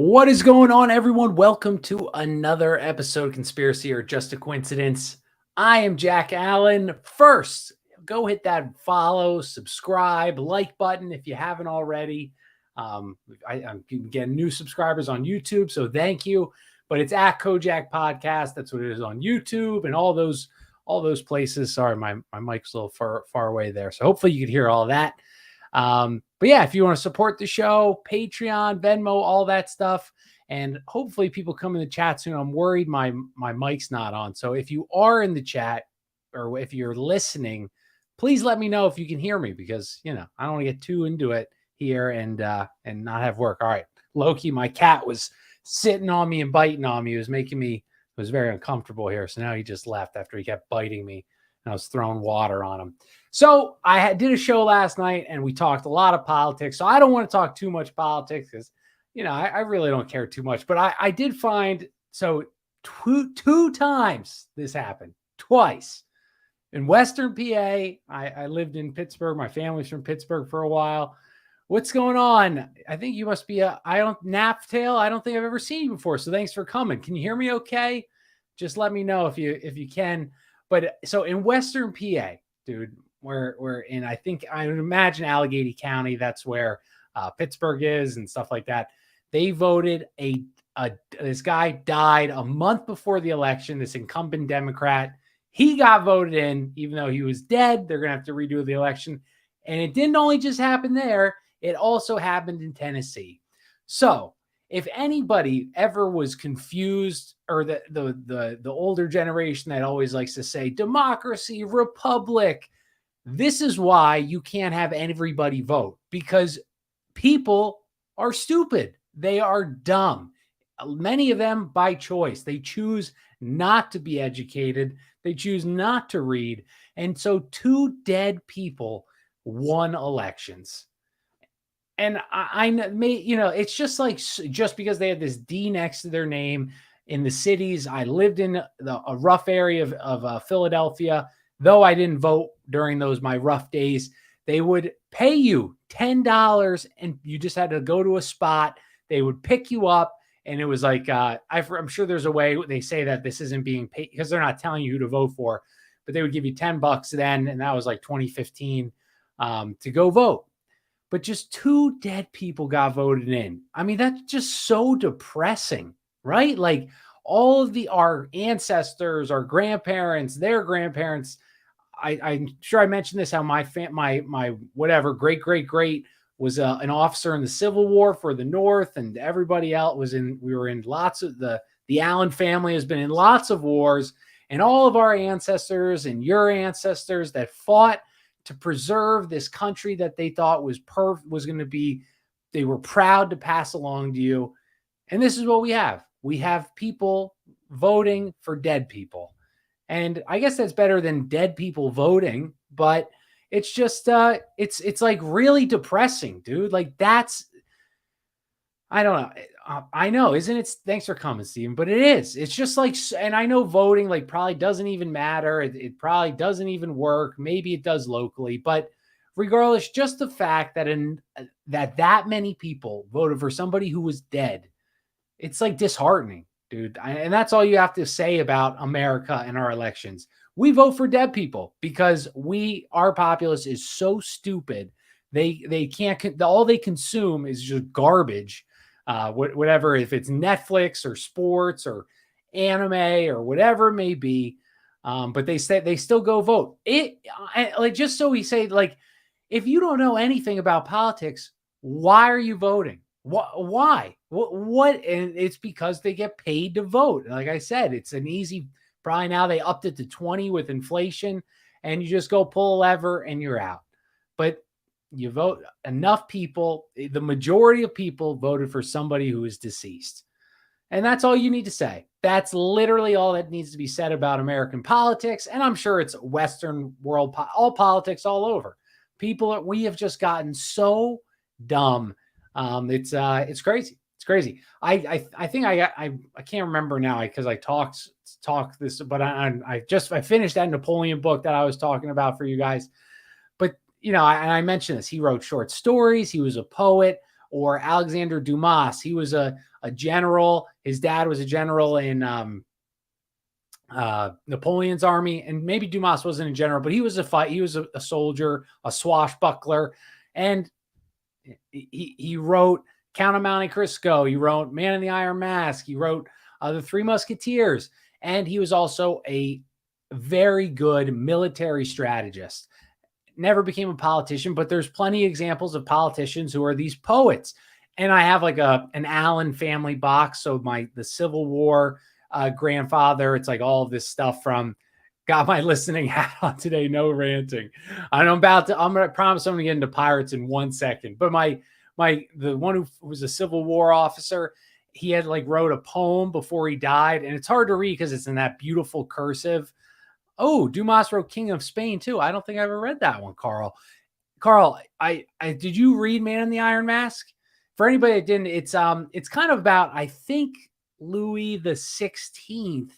What is going on, everyone? Welcome to another episode, Conspiracy or Just a Coincidence. I am Jack Allen. First, go hit that follow, subscribe, like button if you haven't already. I'm getting new subscribers on YouTube, so thank you. But it's at Kojak Podcast. That's what it is on YouTube and all those places. Sorry, my mic's a little far away there, so hopefully you can hear all that. But yeah, if you want to support the show, Patreon, Venmo, all that stuff, and hopefully people come in the chat soon. I'm worried my mic's not on. So if you are in the chat or if you're listening, please let me know if you can hear me because, I don't want to get too into it here and not have work. All right. Loki, my cat was sitting on me and biting on me. It was very uncomfortable here. So now he just left after he kept biting me and I was throwing water on him. So I did a show last night and we talked a lot of politics. So I don't want to talk too much politics because, I really don't care too much. But I did find, so two times this happened, twice. In Western PA, I lived in Pittsburgh. My family's from Pittsburgh for a while. What's going on? I think you must be Naptail. I don't think I've ever seen you before. So thanks for coming. Can you hear me okay? Just let me know if you can. But so in Western PA, dude, we're in, I would imagine Allegheny County. That's where Pittsburgh is and stuff like that. They voted this guy died a month before the election, this incumbent Democrat. He got voted in, even though he was dead. They're going to have to redo the election. And it didn't only just happen there. It also happened in Tennessee. So if anybody ever was confused, or the older generation that always likes to say democracy, republic, this is why you can't have everybody vote, because people are stupid. They are dumb. Many of them by choice. They choose not to be educated. They choose not to read. And so two dead people won elections. And I it's just like, just because they had this D next to their name in the cities. I lived in a rough area of Philadelphia. Though I didn't vote during my rough days, they would pay you $10 and you just had to go to a spot. They would pick you up. And it was like, I'm sure there's a way they say that this isn't being paid because they're not telling you who to vote for, but they would give you $10 then. And that was like 2015 to go vote. But just two dead people got voted in. I mean, that's just so depressing, right? Like all of our ancestors, our grandparents, their grandparents. I'm sure I mentioned this, how my whatever great was an officer in the Civil War for the North, and everybody else we were in lots of the Allen family has been in lots of wars, and all of our ancestors and your ancestors that fought to preserve this country that they thought was going to be, they were proud to pass along to you. And this is what we have. We have people voting for dead people. And I guess that's better than dead people voting, but it's just, it's like really depressing, dude. Like I don't know. I know, isn't it? Thanks for coming, Steven, but it is. It's just like, and I know voting like probably doesn't even matter. It probably doesn't even work. Maybe it does locally, but regardless, just the fact that that many people voted for somebody who was dead, it's like disheartening, dude. And that's all you have to say about America and our elections. We vote for dead people because our populace is so stupid. They can't, all they consume is just garbage. Whatever, if it's Netflix or sports or anime or whatever it may be. But they say they still go vote. Like, just so we say, like, if you don't know anything about politics, why are you voting? Why? What? And it's because they get paid to vote. Like I said, it's an easy, probably now they upped it to 20 with inflation, and you just go pull a lever and you're out. But you vote, enough people, the majority of people voted for somebody who is deceased. And that's all you need to say. That's literally all that needs to be said about American politics. And I'm sure it's Western world, all politics all over. We have just gotten so dumb. It's crazy. It's crazy. I think I can't remember now because I talked this, but I finished that Napoleon book that I was talking about for you guys. But I mentioned this. He wrote short stories. He was a poet. or Alexander Dumas. He was a general. His dad was a general in Napoleon's army, and maybe Dumas wasn't a general, but he was a soldier, a swashbuckler, and he wrote Count of Monte Cristo. He wrote Man in the Iron Mask. He wrote The Three Musketeers, and he was also a very good military strategist. Never became a politician, but there's plenty of examples of politicians who are these poets. And I have like an Allen family box. So the Civil War grandfather, it's like all of this stuff from, got my listening hat on today, no ranting. I'm going to promise I'm going to get into pirates in 1 second. But the one who was a Civil War officer, he had like wrote a poem before he died. And it's hard to read because it's in that beautiful cursive. Oh, Dumas wrote King of Spain too. I don't think I ever read that one, Carl. Carl, I did you read Man in the Iron Mask? For anybody that didn't, it's kind of about, I think, Louis the 16th.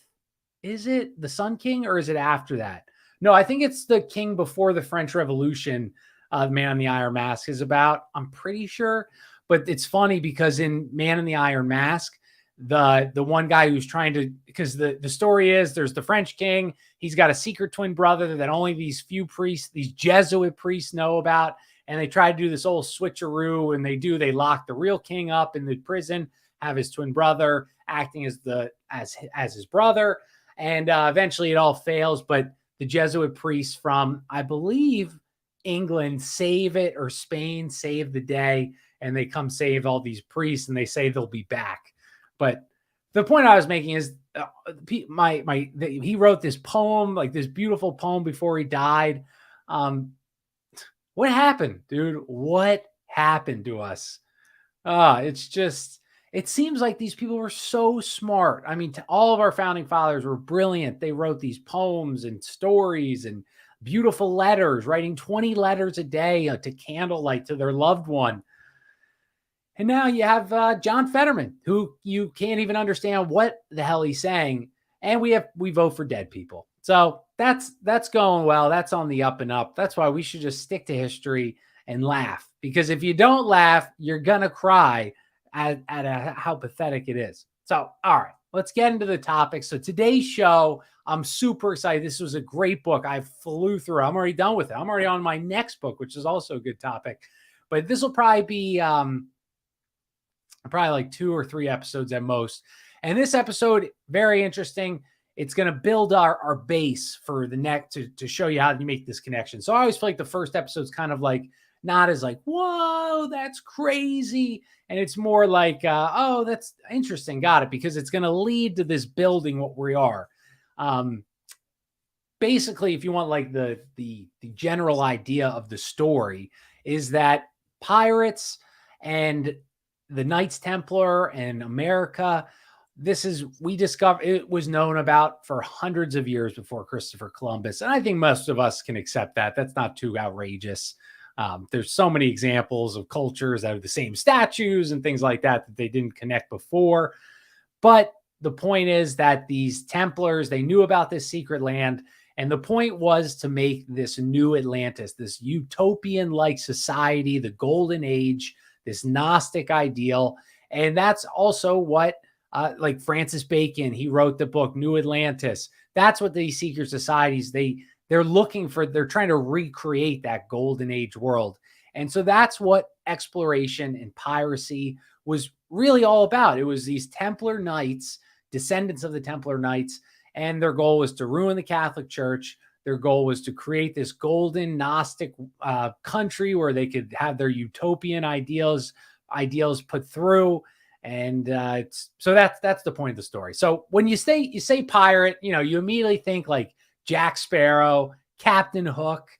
Is it the Sun King or is it after that? No, I think it's the king before the French Revolution. Man in the Iron Mask is about, I'm pretty sure. But it's funny because in Man in the Iron Mask, the one guy who's trying to, because the story is there's the French king. He's got a secret twin brother that only these few priests, these Jesuit priests know about. And they try to do this old switcheroo, and they lock the real king up in the prison, have his twin brother acting as his brother. And eventually it all fails. But the Jesuit priests from, I believe, England save it, or Spain save the day. And they come save all these priests, and they say they'll be back. But the point I was making is he wrote this poem, like this beautiful poem before he died. What happened, dude? What happened to us? It seems like these people were so smart. I mean, all of our founding fathers were brilliant. They wrote these poems and stories and beautiful letters, writing 20 letters a day to candlelight to their loved one. And now you have John Fetterman, who you can't even understand what the hell he's saying. And we vote for dead people. So that's going well. That's on the up and up. That's why we should just stick to history and laugh. Because if you don't laugh, you're going to cry at how pathetic it is. So, all right, let's get into the topic. So today's show, I'm super excited. This was a great book. I flew through. I'm already done with it. I'm already on my next book, which is also a good topic. But this will probably be probably like 2 or 3 episodes at most. And this episode, very interesting. It's going to build our base for the next to show you how you make this connection. So I always feel like the first episode's kind of like not as like, whoa, that's crazy. And it's more like, oh, that's interesting. Got it. Because it's going to lead to this building what we are. Basically, if you want like the general idea of the story is that pirates and the Knights Templar and America, we discovered it was known about for hundreds of years before Christopher Columbus. And I think most of us can accept that. That's not too outrageous. There's so many examples of cultures that have the same statues and things like that they didn't connect before. But the point is that these Templars, they knew about this secret land. And the point was to make this new Atlantis, this utopian-like society, the golden age, this Gnostic ideal. And that's also what, like Francis Bacon, he wrote the book, New Atlantis. That's what these secret societies, they're looking for. They're trying to recreate that golden age world. And so that's what exploration and piracy was really all about. It was these Templar Knights, descendants of the Templar Knights, and their goal was to ruin the Catholic Church. Their goal was to create this golden Gnostic country where they could have their utopian ideals put through. And so that's the point of the story. So when you say pirate, you immediately think like Jack Sparrow, Captain Hook,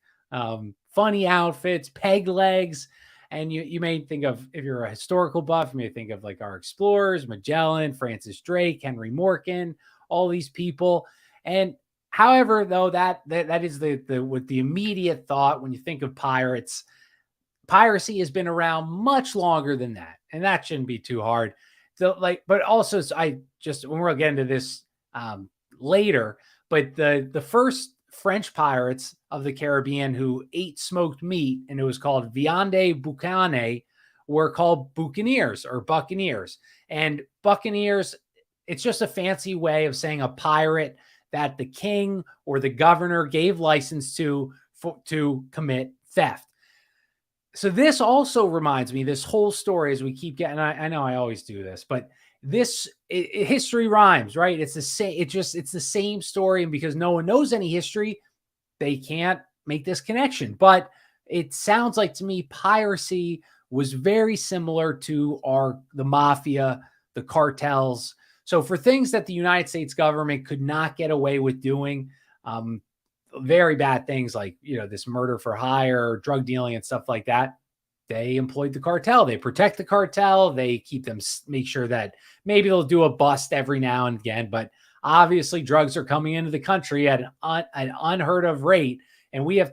funny outfits, peg legs. And you may think of, if you're a historical buff, you may think of like our explorers, Magellan, Francis Drake, Henry Morgan, all these people. And however, though, that is with the immediate thought when you think of pirates, piracy has been around much longer than that, and that shouldn't be too hard. So, but also, when we'll get into this later, but the first French pirates of the Caribbean who ate smoked meat, and it was called viande boucane, were called buccaneers or buccaneers. And buccaneers, it's just a fancy way of saying a pirate that the king or the governor gave license to commit theft. So this also reminds me, this whole story, as we keep getting, I know I always do this, but history rhymes, right? It's the same. It's the same story. And because no one knows any history, they can't make this connection. But it sounds like to me, piracy was very similar to the mafia, the cartels. So for things that the United States government could not get away with doing, very bad things like, this murder for hire, drug dealing and stuff like that, they employed the cartel. They protect the cartel. They keep them, make sure that maybe they'll do a bust every now and again, but obviously drugs are coming into the country at an unheard of rate. And we have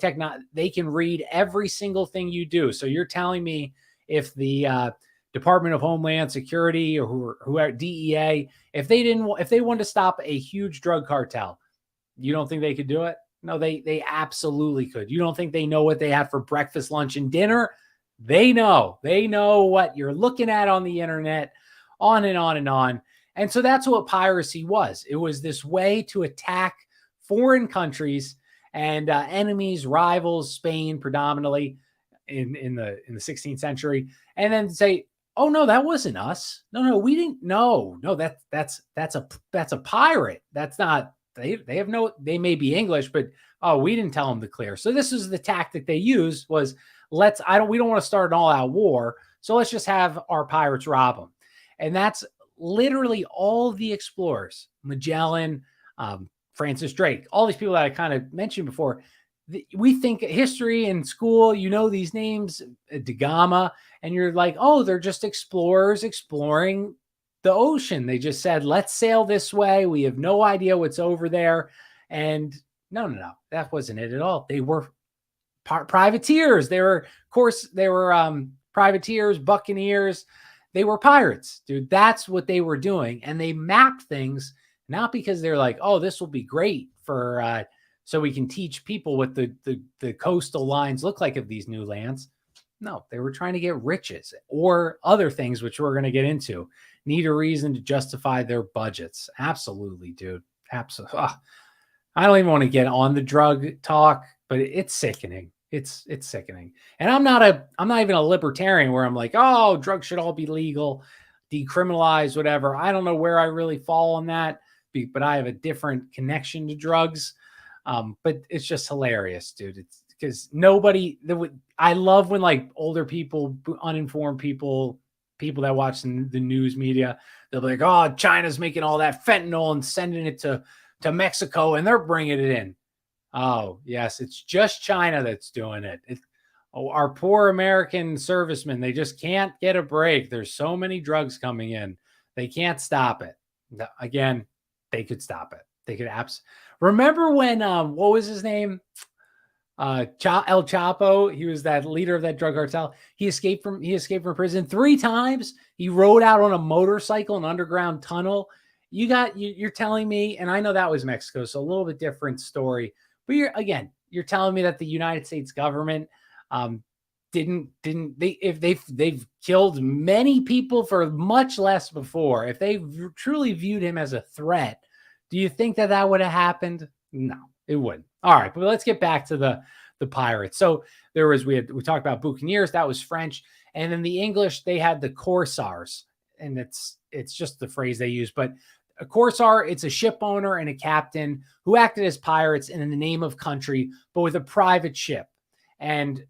they can read every single thing you do. So you're telling me if the Department of Homeland Security or whoever, DEA, if they wanted to stop a huge drug cartel, you don't think they could do it? No, they absolutely could. You don't think they know what they had for breakfast, lunch, and dinner? They know what you're looking at on the internet, on and on and on. And so that's what piracy was. It was this way to attack foreign countries and enemies, rivals, Spain predominantly in the 16th century, and then say, oh no, that wasn't us. No, we didn't. No, that's a pirate. That's not. They may be English, but we didn't tell them to clear. So this is the tactic they used was we don't want to start an all out war. So let's just have our pirates rob them. And that's literally all the explorers, Magellan, Francis Drake, all these people that I kind of mentioned before. We think history in school, these names, Da Gama, and you're like, oh, they're just explorers exploring the ocean. They just said, let's sail this way. We have no idea what's over there. And no, that wasn't it at all. They were privateers. They were privateers, buccaneers. They were pirates, dude. That's what they were doing. And they mapped things, not because they're like, oh, this will be great for, so we can teach people what the coastal lines look like of these new lands. No, they were trying to get riches or other things, which we're going to get into. Need a reason to justify their budgets. Absolutely, dude. Absolutely. I don't even want to get on the drug talk, but it's sickening. It's sickening. And I'm not even a libertarian where I'm like, oh, drugs should all be legal, decriminalized, whatever. I don't know where I really fall on that, but I have a different connection to drugs. But it's just hilarious, dude. It's because I love when like older people, uninformed people that watch the news media, they'll be like, oh, China's making all that fentanyl and sending it to Mexico and they're bringing it in. Oh, yes, it's just China that's doing it. Our poor American servicemen, they just can't get a break. There's so many drugs coming in. They can't stop it. Again, they could stop it. They could remember when, what was his name? El Chapo. He was that leader of that drug cartel. He escaped from prison 3 times. He rode out on a motorcycle in an underground tunnel. You're telling me, and I know that was Mexico, so a little bit different story. But you're telling me that the United States government if they've killed many people for much less before, if they truly viewed him as a threat, do you think that would have happened? No, it wouldn't. All right, but let's get back to the pirates. So we talked about buccaneers, that was French, and then the English, they had the corsairs, and it's just the phrase they use. But a corsair, it's a ship owner and a captain who acted as pirates and in the name of country, but with a private ship. And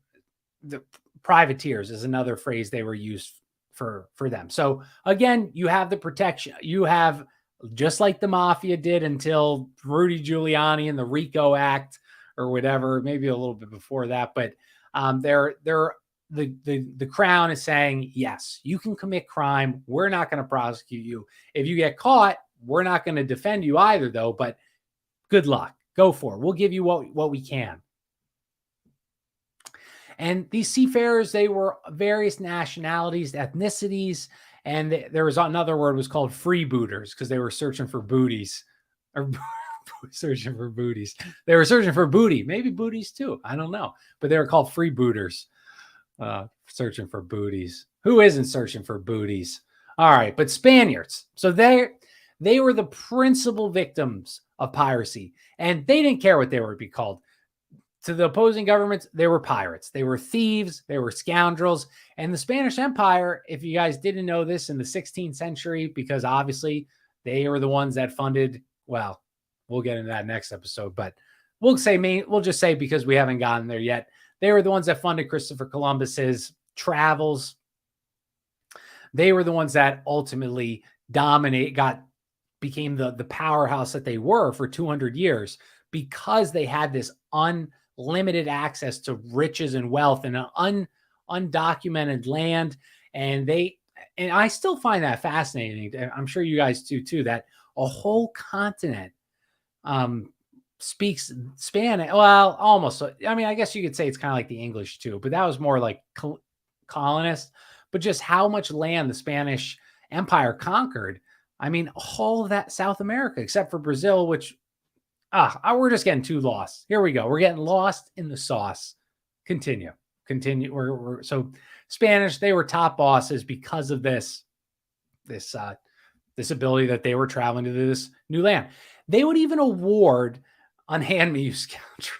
the privateers is another phrase they were used for them. So again, you have the protection. You have, just like the mafia did until Rudy Giuliani and the RICO Act or whatever, maybe a little bit before that. But the crown is saying, yes, you can commit crime. We're not going to prosecute you. If you get caught, we're not going to defend you either, though. But good luck. Go for it. We'll give you what we can. And these seafarers, they were various nationalities, ethnicities, and there was another word was called freebooters because they were searching for booties, or searching for booties. They were searching for booty, maybe booties too. I don't know, but they were called freebooters. Searching for booties. Who isn't searching for booties? All right, but Spaniards. So they were the principal victims of piracy, and they didn't care what they were to be called. To the opposing governments, they were pirates. They were thieves. They were scoundrels. And the Spanish Empire, if you guys didn't know this, in the 16th century, because obviously they were the ones that funded, well, we'll get into that next episode, but we'll just say because we haven't gotten there yet, they were the ones that funded Christopher Columbus's travels. They were the ones that ultimately became the powerhouse that they were for 200 years because they had this unlimited access to riches and wealth and an undocumented land. And I still find that fascinating. I'm sure you guys do too, that a whole continent speaks Spanish. Well, almost. I mean, I guess you could say it's kind of like the English too, but that was more like colonists. But just how much land the Spanish Empire conquered. I mean, all of that South America, except for Brazil, which we're just getting too lost. Here we go. We're getting lost in the sauce. Continue. So Spanish, they were top bosses because of this ability that they were traveling to this new land. They would even award, unhand me, you scoundrel.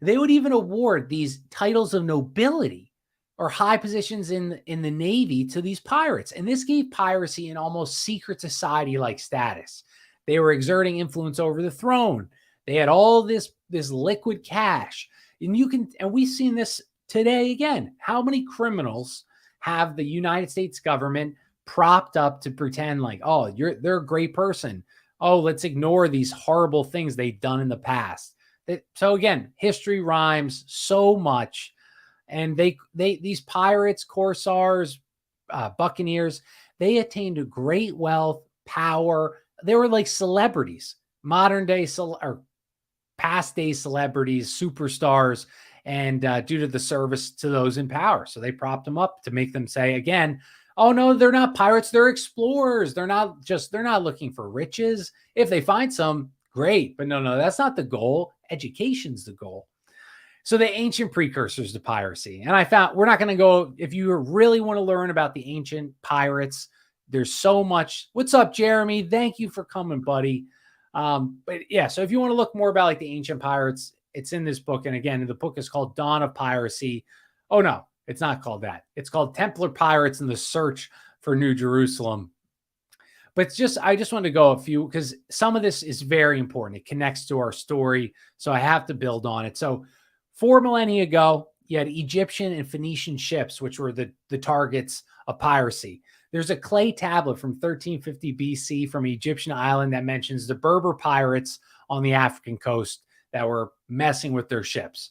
They would even award these titles of nobility or high positions in the Navy to these pirates. And this gave piracy an almost secret society-like status. They were exerting influence over the throne. They had all this liquid cash. And we've seen this today again. How many criminals have the United States government propped up to pretend like, oh, they're a great person. Oh, let's ignore these horrible things they've done in the past. So again, history rhymes so much. And these pirates, corsairs, buccaneers, they attained a great wealth, power. They were like celebrities, modern day or past day celebrities, superstars, and due to the service to those in power. So they propped them up to make them say again, oh no, they're not pirates, they're explorers. They're not looking for riches. If they find some, great. But no, that's not the goal. Education's the goal. So the ancient precursors to piracy. And I found, we're not going to go, if you really want to learn about the ancient pirates, there's so much. What's up, Jeremy? Thank you for coming, buddy. But yeah, so if you want to look more about like the ancient pirates, it's in this book. And again, the book is called Dawn of Piracy. Oh no, it's not called that. It's called Templar Pirates and the Search for New Jerusalem. But I just want to go a few, because some of this is very important. It connects to our story. So I have to build on it. So 4 millennia ago, you had Egyptian and Phoenician ships, which were the targets of piracy. There's a clay tablet from 1350 BC from an Egyptian island that mentions the Berber pirates on the African coast that were messing with their ships.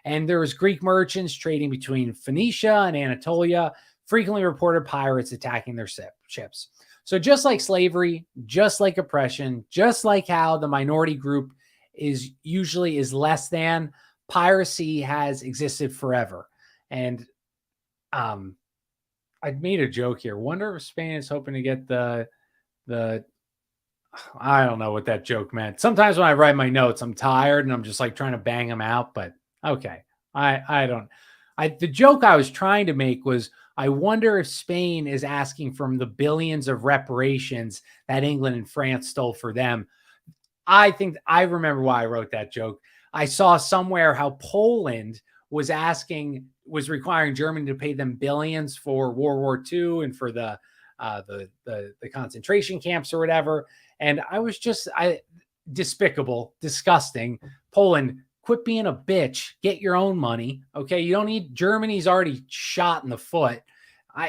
And there was Greek merchants trading between Phoenicia and Anatolia, frequently reported pirates attacking their ships. So just like slavery, just like oppression, just like how the minority group is less than, piracy has existed forever. And I made a joke here. Wonder if Spain is hoping to get the I don't know what that joke meant. Sometimes when I write my notes, I'm tired and I'm just like trying to bang them out, but okay. The joke I was trying to make was, I wonder if Spain is asking from the billions of reparations that England and France stole for them. I think I remember why I wrote that joke. I saw somewhere how Poland was requiring Germany to pay them billions for World War II and for the concentration camps or whatever. And I was despicable, disgusting. Poland, quit being a bitch. Get your own money. Okay. You don't need, Germany's already shot in the foot.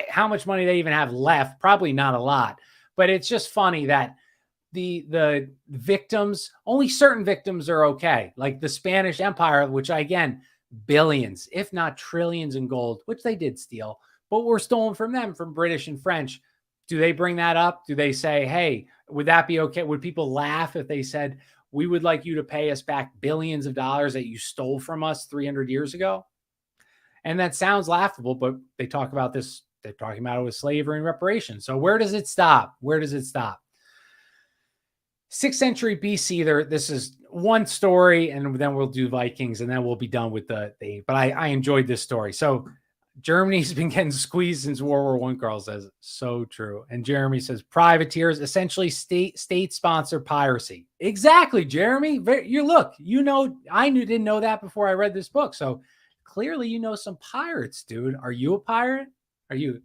How much money they even have left? Probably not a lot, but it's just funny that the victims, only certain victims are okay. Like the Spanish Empire, which again, billions, if not trillions in gold, which they did steal, but were stolen from them, from British and French. Do they bring that up? Do they say, hey, would that be okay? Would people laugh if they said, we would like you to pay us back billions of dollars that you stole from us 300 years ago? And that sounds laughable, but they talk about this. They're talking about it with slavery and reparations. So where does it stop? Where does it stop? 6th century BC. This is one story, and then we'll do Vikings, and then we'll be done with the. But I enjoyed this story. So Germany's been getting squeezed since World War I. Carl says so true, and Jeremy says privateers, essentially state-sponsored piracy. Exactly, Jeremy. You look. Didn't know that before I read this book. So clearly, you know some pirates, dude. Are you a pirate? Are you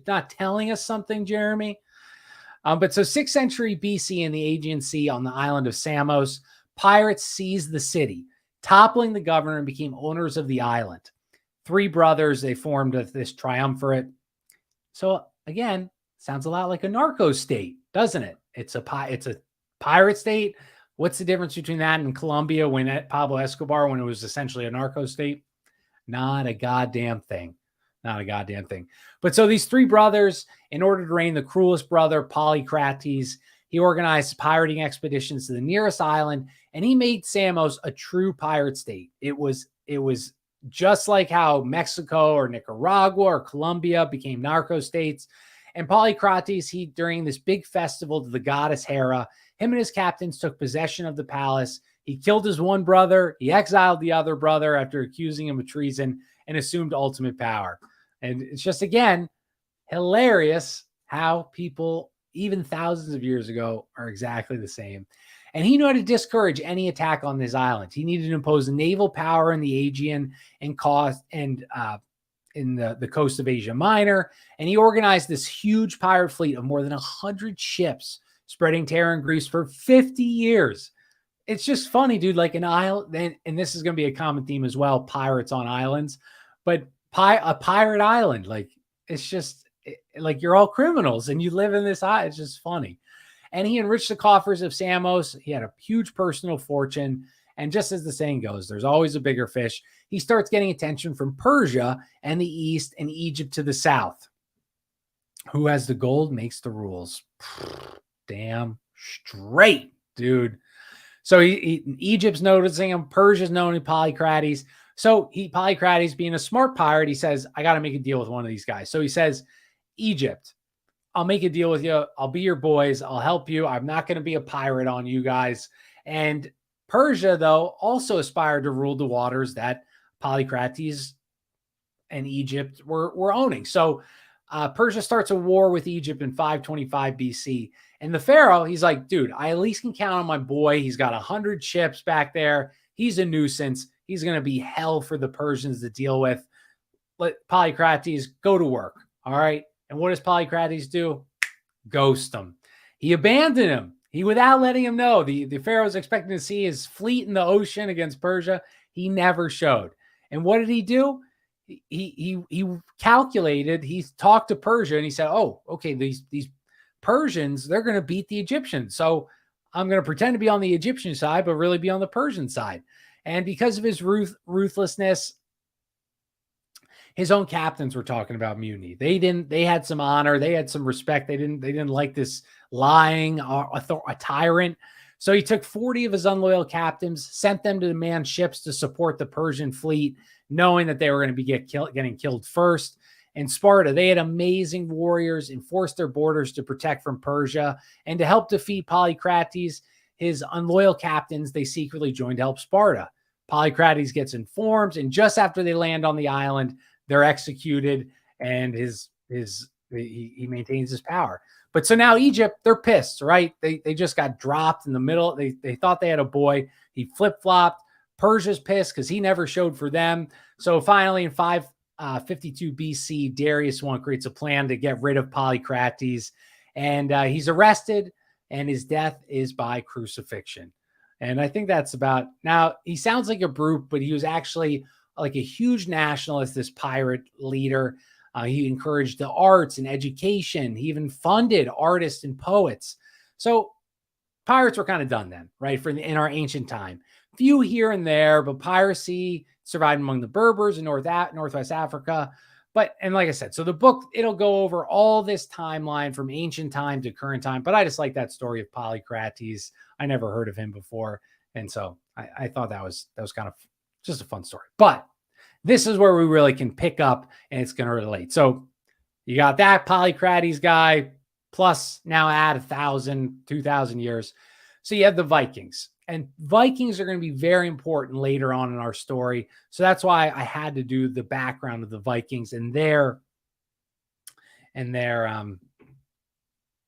not telling us something, Jeremy? But so 6th century BC in the Aegean Sea on the island of Samos, pirates seized the city, toppling the governor and became owners of the island. 3 brothers, they formed this triumvirate. So again, sounds a lot like a narco state, doesn't it? It's a pirate state. What's the difference between that and Colombia when Pablo Escobar, when it was essentially a narco state? Not a goddamn thing. Not a goddamn thing. But so these 3 brothers, in order to reign the cruelest brother, Polycrates, he organized pirating expeditions to the nearest island, and he made Samos a true pirate state. It was just like how Mexico or Nicaragua or Colombia became narco states. And Polycrates, during this big festival to the goddess Hera, him and his captains took possession of the palace. He killed his one brother. He exiled the other brother after accusing him of treason and assumed ultimate power. And it's just, again, hilarious how people, even thousands of years ago, are exactly the same. And he knew how to discourage any attack on this island. He needed to impose naval power in the Aegean and in the coast of Asia Minor. And he organized this huge pirate fleet of more than 100 ships, spreading terror in Greece for 50 years. It's just funny, dude, like an island, and this is going to be a common theme as well, pirates on islands, but a pirate island, like, it's just like you're all criminals and you live in this island. It's just funny. And he enriched the coffers of Samos. He had a huge personal fortune. And just as the saying goes, there's always a bigger fish. He starts getting attention from Persia and the east and Egypt to the south. Who has the gold makes the rules. Damn straight, dude. So Egypt's noticing him. Persia's knowing Polycrates. So Polycrates, being a smart pirate, he says, I got to make a deal with one of these guys. So he says, Egypt, I'll make a deal with you. I'll be your boys. I'll help you. I'm not going to be a pirate on you guys. And Persia, though, also aspired to rule the waters that Polycrates and Egypt were owning. So Persia starts a war with Egypt in 525 BC. And the pharaoh, he's like, dude, I at least can count on my boy. He's got 100 ships back there. He's a nuisance. He's going to be hell for the Persians to deal with. Let Polycrates go to work. All right. And what does Polycrates do? Ghost him. He abandoned him. Without letting him know. The pharaoh was expecting to see his fleet in the ocean against Persia. He never showed. And what did he do? He calculated. He talked to Persia and he said, oh, okay, these Persians, they're going to beat the Egyptians. So I'm going to pretend to be on the Egyptian side, but really be on the Persian side. And because of his ruthlessness, his own captains were talking about mutiny. They had some honor. They had some respect. They didn't like this lying, a tyrant. So he took 40 of his unloyal captains, sent them to the manned ships to support the Persian fleet, knowing that they were going to be getting killed first. And Sparta, they had amazing warriors, enforced their borders to protect from Persia. And to help defeat Polycrates, his unloyal captains, they secretly joined to help Sparta. Polycrates gets informed, and just after they land on the island, they're executed, and he maintains his power. But so now Egypt, they're pissed, right? They just got dropped in the middle. They thought they had a boy. He flip-flopped. Persia's pissed because he never showed for them. So finally in 552 BC, Darius I creates a plan to get rid of Polycrates, and he's arrested, and his death is by crucifixion. And I think that's about, now he sounds like a brute, but he was actually like a huge nationalist, this pirate leader. He encouraged the arts and education. He even funded artists and poets. So pirates were kind of done then, right? In our ancient time, few here and there, but piracy survived among the Berbers in Northwest Africa. And like I said, so the book, it'll go over all this timeline from ancient time to current time. But I just like that story of Polycrates. I never heard of him before. And so I thought that was kind of just a fun story. But this is where we really can pick up and it's going to relate. So you got that Polycrates guy, plus now add 1,000, 2,000 years. So you have the Vikings, and Vikings are going to be very important later on in our story. So that's why I had to do the background of the Vikings and their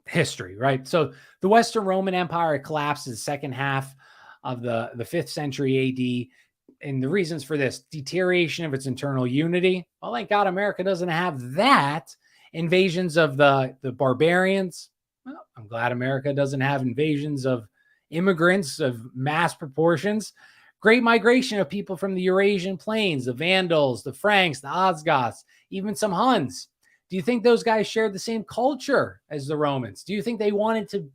history, right? So the Western Roman Empire collapsed in the second half of the 5th century AD. And the reasons for this: deterioration of its internal unity. Well, thank God America doesn't have that. Invasions of the barbarians. Well, I'm glad America doesn't have invasions of immigrants of mass proportions. Great migration of people from the Eurasian plains, the Vandals, the Franks, the Osgoths, even some Huns. Do you think those guys shared the same culture as the Romans? Do you think they wanted to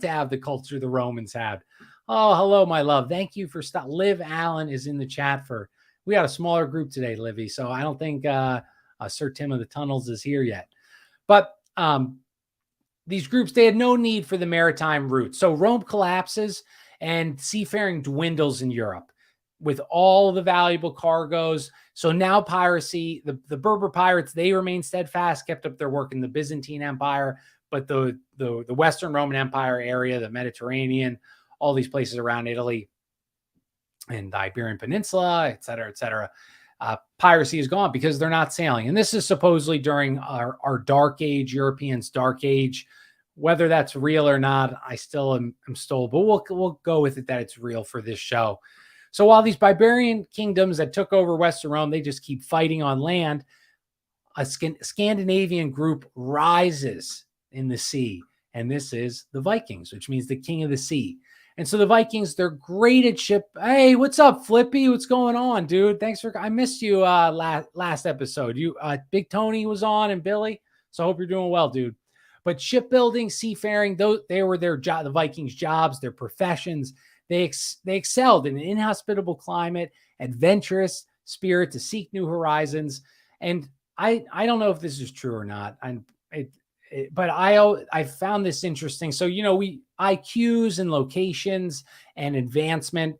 have the culture the Romans had? Oh, hello, my love. Thank you for stop. Liv Allen is in the chat we got a smaller group today, Livy. So I don't think Sir Tim of the Tunnels is here yet. But these groups, they had no need for the maritime route. So Rome collapses and seafaring dwindles in Europe with all the valuable cargoes. So now piracy, the Berber pirates, they remained steadfast, kept up their work in the Byzantine Empire, but the Western Roman Empire area, the Mediterranean, all these places around Italy and the Iberian Peninsula, et cetera, piracy is gone because they're not sailing. And this is supposedly during our dark age, Europeans' dark age. Whether that's real or not, I still am stole, but we'll go with it that it's real for this show. So while these barbarian kingdoms that took over Western Rome, they just keep fighting on land, a Scandinavian group rises in the sea. And this is the Vikings, which means the king of the sea. And so the Vikings, they're great at ship. Hey, what's up, Flippy? What's going on, dude? Thanks for, I missed you last episode. Big Tony was on and Billy. So I hope you're doing well, dude. But shipbuilding, seafaring, they were their job, the Vikings' jobs, their professions. They excelled in an inhospitable climate, adventurous spirit to seek new horizons. And I don't know if this is true or not. But I found this interesting. So, IQs and locations and advancement.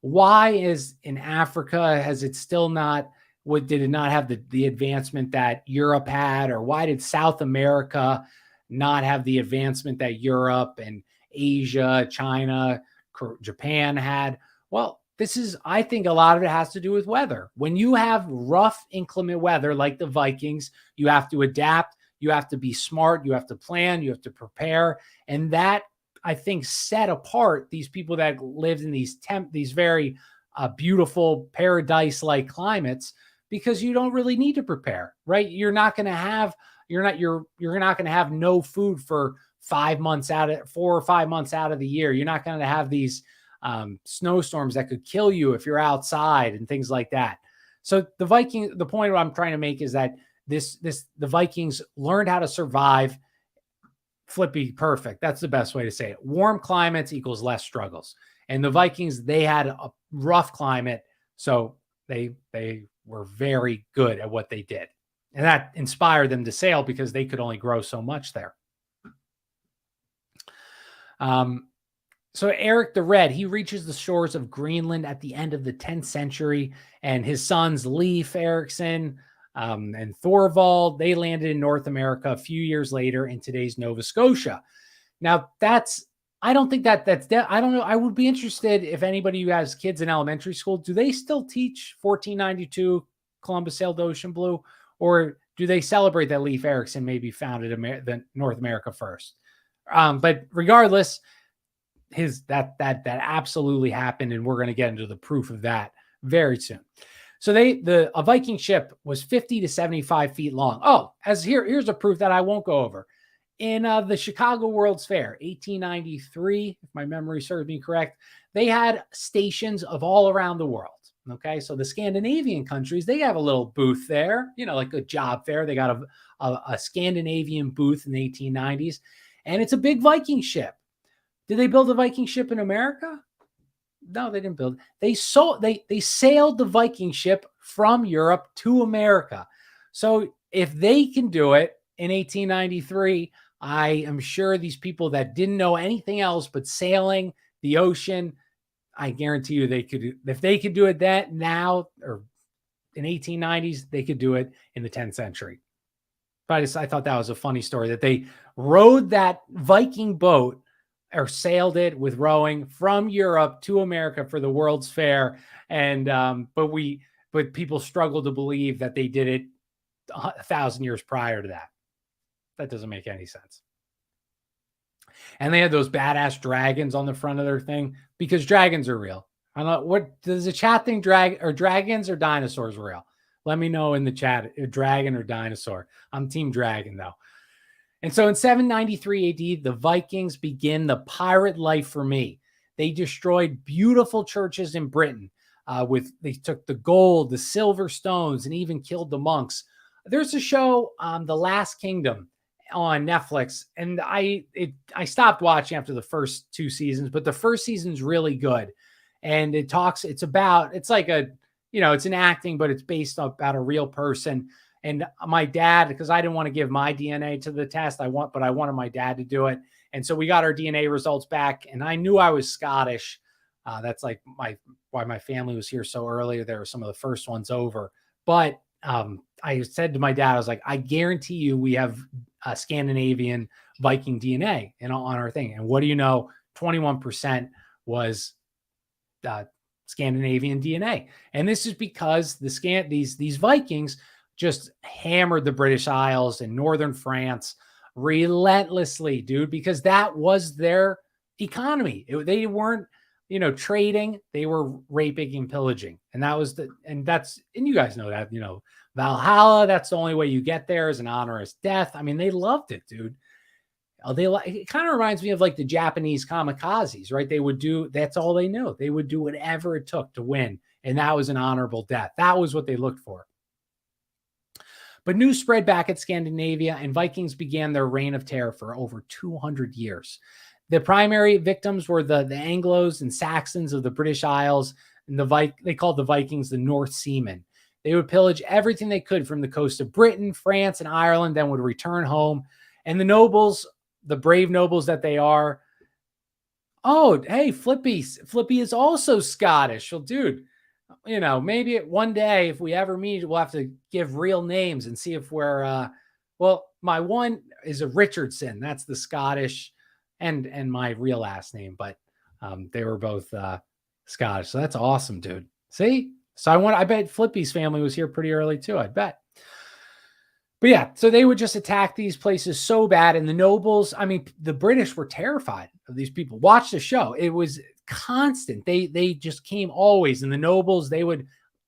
Why is in Africa, has it still not, did it not have the advancement that Europe had? Or why did South America not have the advancement that Europe and Asia, China, Japan had? Well, I think a lot of it has to do with weather. When you have rough, inclement weather like the Vikings, you have to adapt. You have to be smart. You have to plan. You have to prepare. And that, I think, set apart these people that lived in these very beautiful paradise-like climates, because you don't really need to prepare, right? You're not going to have no food for 4 or 5 months out of the year. You're not going to have these snowstorms that could kill you if you're outside and things like that. So the point I'm trying to make is that the Vikings learned how to survive. Flippy, perfect. That's the best way to say it. Warm climates equals less struggles. And the Vikings, they had a rough climate, so they were very good at what they did. And that inspired them to sail because they could only grow so much there. So Eric the Red, he reaches the shores of Greenland at the end of the 10th century, and his sons Leif Erikson and Thorvald, they landed in North America a few years later in today's Nova Scotia. Now I don't think I don't know. I would be interested if anybody who has kids in elementary school, do they still teach 1492 Columbus sailed the ocean blue, or do they celebrate that Leif Erikson maybe founded North America first? But regardless, that absolutely happened, and we're going to get into the proof of that very soon. So a Viking ship was 50 to 75 feet long. Oh, here's a proof that I won't go over. In the Chicago World's Fair, 1893, if my memory serves me correct, they had stations of all around the world. Okay, so the Scandinavian countries, they have a little booth there, like a job fair. They got a Scandinavian booth in the 1890s, and it's a big Viking ship. Did they build a Viking ship in America? No, they didn't build. They sailed the Viking ship from Europe to America. So if they can do it in 1893, I am sure these people that didn't know anything else but sailing the ocean, I guarantee you they could. If they could do it that now or in 1890s, they could do it in the 10th century. But I thought that was a funny story that they rowed that Viking boat or sailed it with rowing from Europe to America for the World's Fair. And but people struggle to believe that they did it 1,000 years prior to that. That doesn't make any sense. And they had those badass dragons on the front of their thing because dragons are real. I don't know, what does the chat think, dragons or dinosaurs real? Let me know in the chat, dragon or dinosaur. I'm team dragon though. And so in 793 AD, the Vikings begin the pirate life for me. They destroyed beautiful churches in Britain. They took the gold, the silver stones, and even killed the monks. There's a show, The Last Kingdom, on Netflix, and I stopped watching after the first 2 seasons, but the first season's really good. And it's like it's an acting, but it's based about a real person. And my dad, because I didn't want to give my DNA to the test, but I wanted my dad to do it. And so we got our DNA results back, and I knew I was Scottish. That's like why my family was here so early. There were some of the first ones over. But I said to my dad, I was like, I guarantee you we have Scandinavian Viking DNA on our thing. And what do you know? 21% was Scandinavian DNA. And this is because these Vikings just hammered the British Isles and northern France relentlessly, dude, because that was their economy. They weren't, trading, they were raping and pillaging. And and you guys know that, Valhalla, that's the only way you get there, is an honorous death. I mean, they loved it, dude. It kind of reminds me of like the Japanese kamikazes, right? That's all they knew. They would do whatever it took to win. And that was an honorable death. That was what they looked for. But news spread back at Scandinavia, and Vikings began their reign of terror for over 200 years. The primary victims were the Anglos and Saxons of the British Isles, and they called the Vikings the North Seamen. They would pillage everything they could from the coast of Britain, France, and Ireland, then would return home. And the nobles, the brave nobles that they are, oh, hey, Flippy is also Scottish. Well, dude, maybe one day if we ever meet, we'll have to give real names and see if we're, my one is a Richardson. That's the Scottish and my real last name, but they were both Scottish. So that's awesome, dude. See? So I bet Flippy's family was here pretty early too, I bet. But yeah, so they would just attack these places so bad. And the nobles, I mean, the British were terrified of these people. Watch the show. It was constant. They just came always. And the nobles, do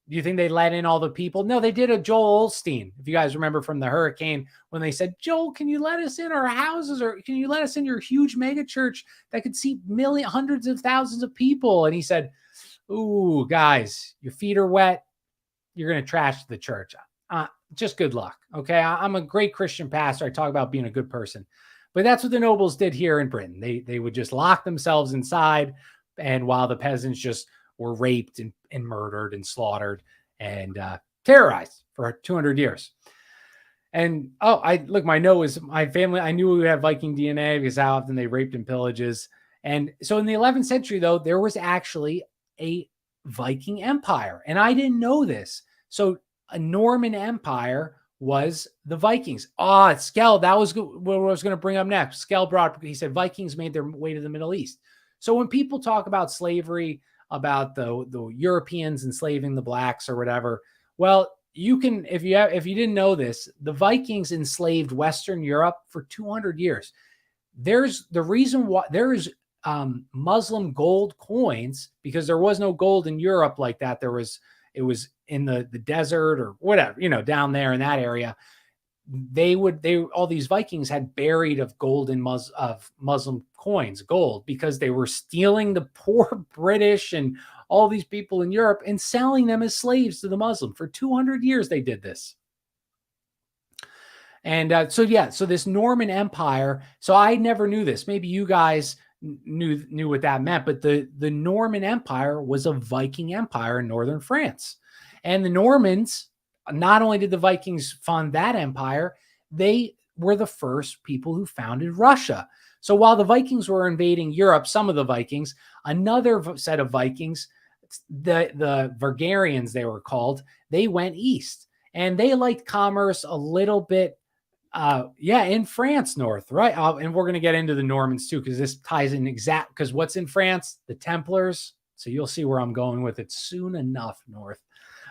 you think they let in all the people? No, they did a Joel Osteen. If you guys remember from the hurricane, when they said, Joel, can you let us in our houses, or can you let us in your huge mega church that could seat hundreds of thousands of people? And he said, ooh, guys, your feet are wet. You're going to trash the church. Just good luck. Okay. I'm a great Christian pastor. I talk about being a good person, but that's what the nobles did here in Britain. They would just lock themselves inside. And while the peasants just were raped and murdered and slaughtered and terrorized for 200 years. And my family, I knew we would have Viking DNA because how often they raped and pillages. And so in the 11th century, though, there was actually a Viking empire. And I didn't know this. So a Norman empire was the Vikings. Skell, that was what I was going to bring up next. Skell he said Vikings made their way to the Middle East. So when people talk about slavery, about the Europeans enslaving the blacks or whatever, well, you can, if you didn't know this, the Vikings enslaved Western Europe for 200 years. There's the reason why there is Muslim gold coins, because there was no gold in Europe like that. It was in the desert or whatever, down there in that area. All these Vikings had buried of gold of Muslim coins, gold, because they were stealing the poor British and all these people in Europe and selling them as slaves to the Muslim. For 200 years, they did this. And so this Norman Empire. So I never knew this. Maybe you guys knew what that meant, but the Norman Empire was a Viking empire in northern France. And the Normans, not only did the Vikings fund that empire, they were the first people who founded Russia. So while the Vikings were invading Europe, some of the Vikings, another set of Vikings, the Vergarians they were called, they went east. And they liked commerce a little bit Yeah, in France, north, right? And we're going to get into the Normans too, because this ties in because what's in France? The Templars. So you'll see where I'm going with it soon enough, north.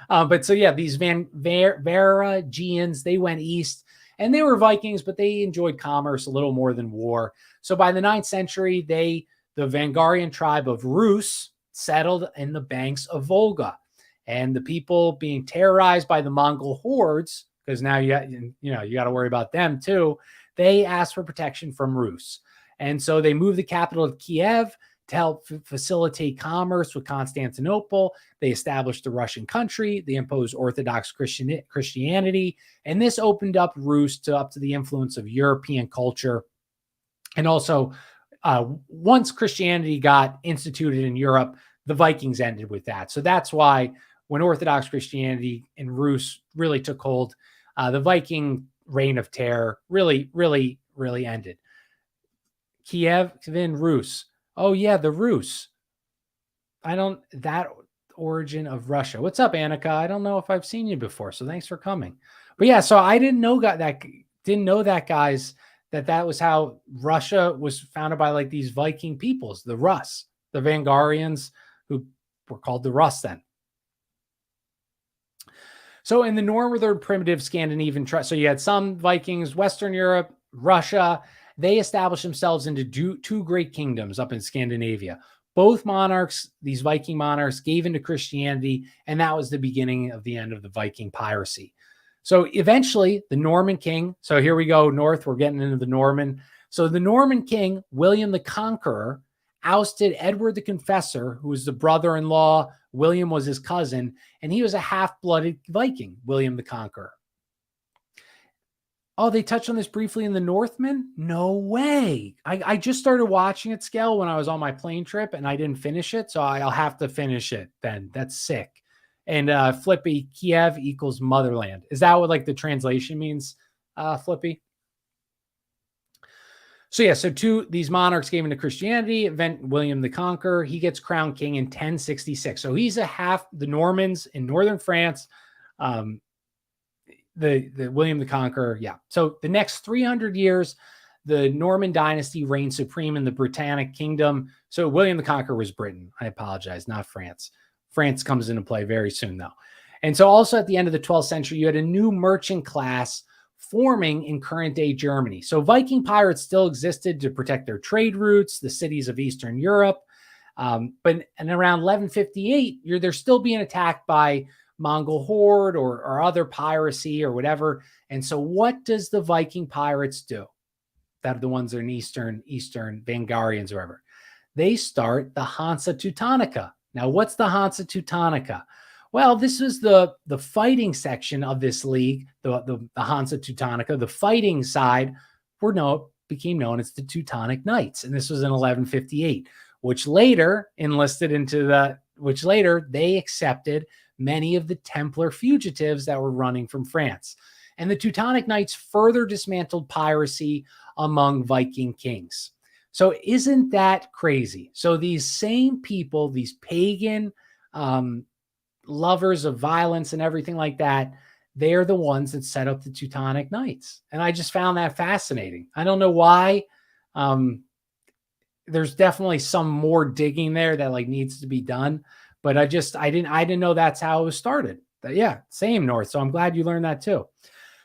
But so yeah, these Varangians, they went east, and they were Vikings, but they enjoyed commerce a little more than war. So by the 9th century, the Vangarian tribe of Rus settled in the banks of Volga, and the people being terrorized by the Mongol hordes, because now you got to worry about them too. They asked for protection from Rus, and so they moved the capital to Kiev to help facilitate commerce with Constantinople. They established the Russian country. They imposed Orthodox Christianity, and this opened up Rus up to the influence of European culture. And also, once Christianity got instituted in Europe, the Vikings ended with that. So that's why when Orthodox Christianity in Rus really took hold, the Viking reign of terror really ended. Kiev, then Rus. Oh yeah, the Rus. That origin of Russia. What's up, Annika? I don't know if I've seen you before, so thanks for coming. But yeah, so I didn't know that, guys, that was how Russia was founded by like these Viking peoples, the Rus, the Vangarians, who were called the Rus then. So in the northern primitive Scandinavian, so you had some Vikings, Western Europe, Russia. They established themselves into two great kingdoms up in Scandinavia. Both monarchs, these Viking monarchs, gave into Christianity, and that was the beginning of the end of the Viking piracy. So eventually, the Norman king, so here we go north, we're getting into the Norman. So the Norman king, William the Conqueror, ousted Edward the Confessor, who was the brother-in-law. William was his cousin, and he was a half-blooded Viking, William the Conqueror. Oh, they touched on this briefly in the Northmen? No way. I just started watching it, Scale, when I was on my plane trip, and I didn't finish it, so I'll have to finish it then. That's sick. And Flippy, Kiev equals motherland. Is that what like the translation means, Flippy? So yeah, so these monarchs gave into Christianity. Event William the Conqueror, he gets crowned king in 1066. So he's the Normans in northern France. The William the Conqueror, yeah. So the next 300 years, the Norman dynasty reigned supreme in the Britannic kingdom. So William the Conqueror was Britain. I apologize, not France. France comes into play very soon, though. And so also at the end of the 12th century, you had a new merchant class forming in current-day Germany. So Viking pirates still existed to protect their trade routes, the cities of Eastern Europe. But around 1158, they're still being attacked by Mongol horde or other piracy or whatever. And so what does the Viking pirates do? That are the ones that are in Eastern Vangarians or whatever. They start the Hansa Teutonica. Now, what's the Hansa Teutonica? Well, this was the fighting section of this league, the Hansa Teutonica. The fighting side became known as the Teutonic Knights, and this was in 1158, which later they accepted many of the Templar fugitives that were running from France. And the Teutonic Knights further dismantled piracy among Viking kings. So isn't that crazy? So these same people, these pagan lovers of violence and everything like that, they're the ones that set up the Teutonic Knights. And I just found that fascinating. I don't know why. There's definitely some more digging there that like needs to be done. But I didn't know that's how it was started. But yeah, same North. So I'm glad you learned that too.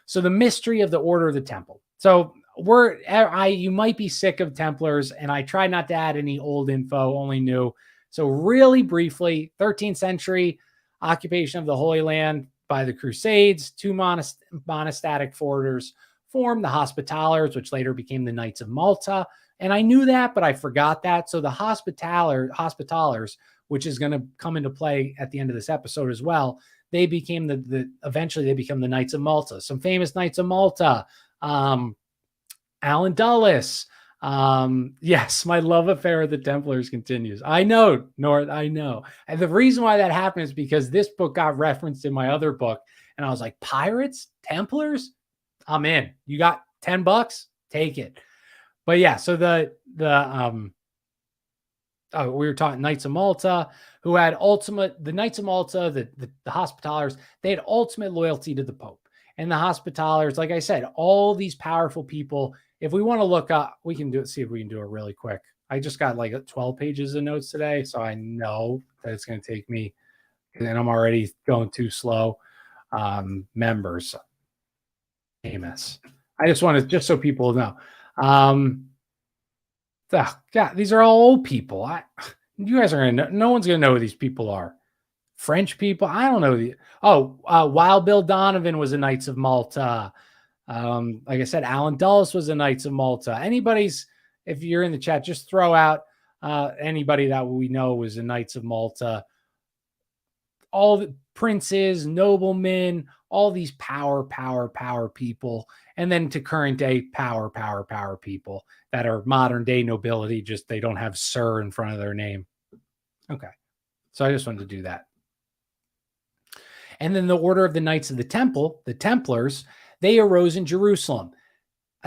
So the mystery of the Order of the Temple. So you might be sick of Templars, and I try not to add any old info, only new. So really briefly, 13th century occupation of the Holy Land by the Crusades, two monastic orders formed, the Hospitallers, which later became the Knights of Malta. And I knew that, but I forgot that. So the Hospitallers, which is going to come into play at the end of this episode as well, they became eventually they become the Knights of Malta. Some famous Knights of Malta, Alan Dulles. Yes, my love affair with the Templars continues. I know, North, I know. And the reason why that happened is because this book got referenced in my other book. And I was like, pirates, Templars? I'm in. You got $10? Take it. But yeah, so we were talking Knights of Malta, who had the Knights of Malta, the Hospitallers, they had ultimate loyalty to the Pope. and the Hospitallers. Like I said, all these powerful people. If we want to look up, we can do it. See if we can do it really quick. I just got like 12 pages of notes today, so I know that it's going to take me, and I'm already going too slow. Members, famous. I just want to, just so people know. God, these are all old people. You guys are going to know. No one's going to know who these people are. French people. I don't know. Wild Bill Donovan was a Knights of Malta. Like I said, Alan Dulles was a Knights of Malta. If you're in the chat, just throw out anybody that we know was a Knights of Malta. All the princes, noblemen, all these power people, and then to current day power people that are modern day nobility, just they don't have sir in front of their name. Okay. So I just wanted to do that. And then the Order of the Knights of the Temple, the Templars, they arose in Jerusalem.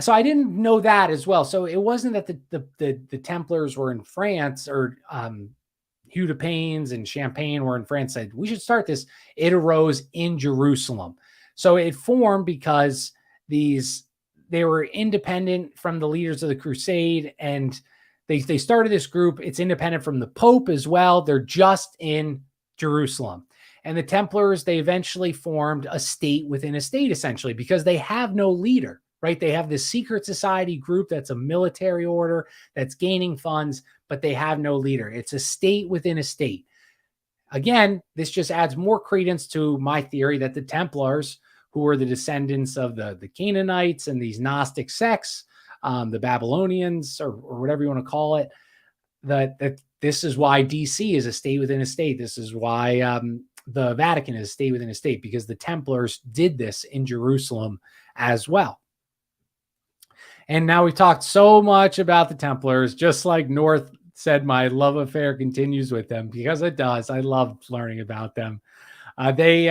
So I didn't know that as well. So it wasn't that the Templars were in France, or Hugh de Paynes and Champagne were in France, said we should start this. It arose in Jerusalem. So it formed because they were independent from the leaders of the Crusade, and they started this group. It's independent from the Pope as well. They're just in Jerusalem. And the Templars, they eventually formed a state within a state, essentially, because they have no leader, right? They have this secret society group that's a military order that's gaining funds, but they have no leader. It's a state within a state. Again, this just adds more credence to my theory that the Templars, who were the descendants of the Canaanites and these Gnostic sects, the Babylonians, or whatever you want to call it, that this is why DC is a state within a state. This is why the Vatican is a state within a state, because the Templars did this in Jerusalem as well. And now we've talked so much about the Templars, just like North said, my love affair continues with them, because it does. I love learning about them. They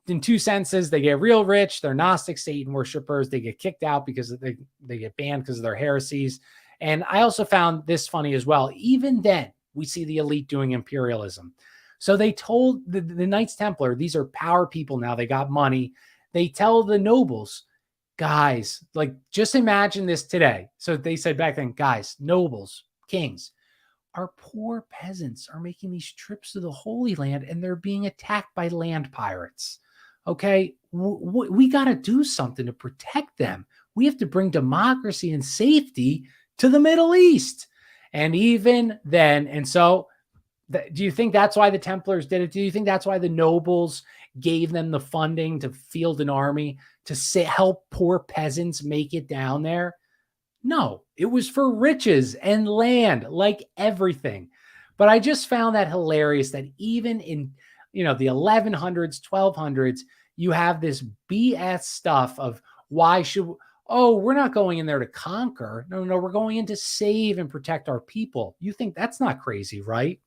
in two senses, they get real rich. They're Gnostic Satan worshipers. They get kicked out because they get banned because of their heresies. And I also found this funny as well. Even then, we see the elite doing imperialism. So they told the Knights Templar, these are power people now. They got money. They tell the nobles, guys, like, just imagine this today. So they said back then, guys, nobles, kings, our poor peasants are making these trips to the Holy Land and they're being attacked by land pirates. Okay, we got to do something to protect them. We have to bring democracy and safety to the Middle East. And even then, and so do you think that's why the Templars did it? Do you think that's why the nobles gave them the funding to field an army to help poor peasants make it down there? No, it was for riches and land, like everything. But I just found that hilarious that even in, the 1100s, 1200s, you have this BS stuff of we're not going in there to conquer. No, we're going in to save and protect our people. You think that's not crazy, right?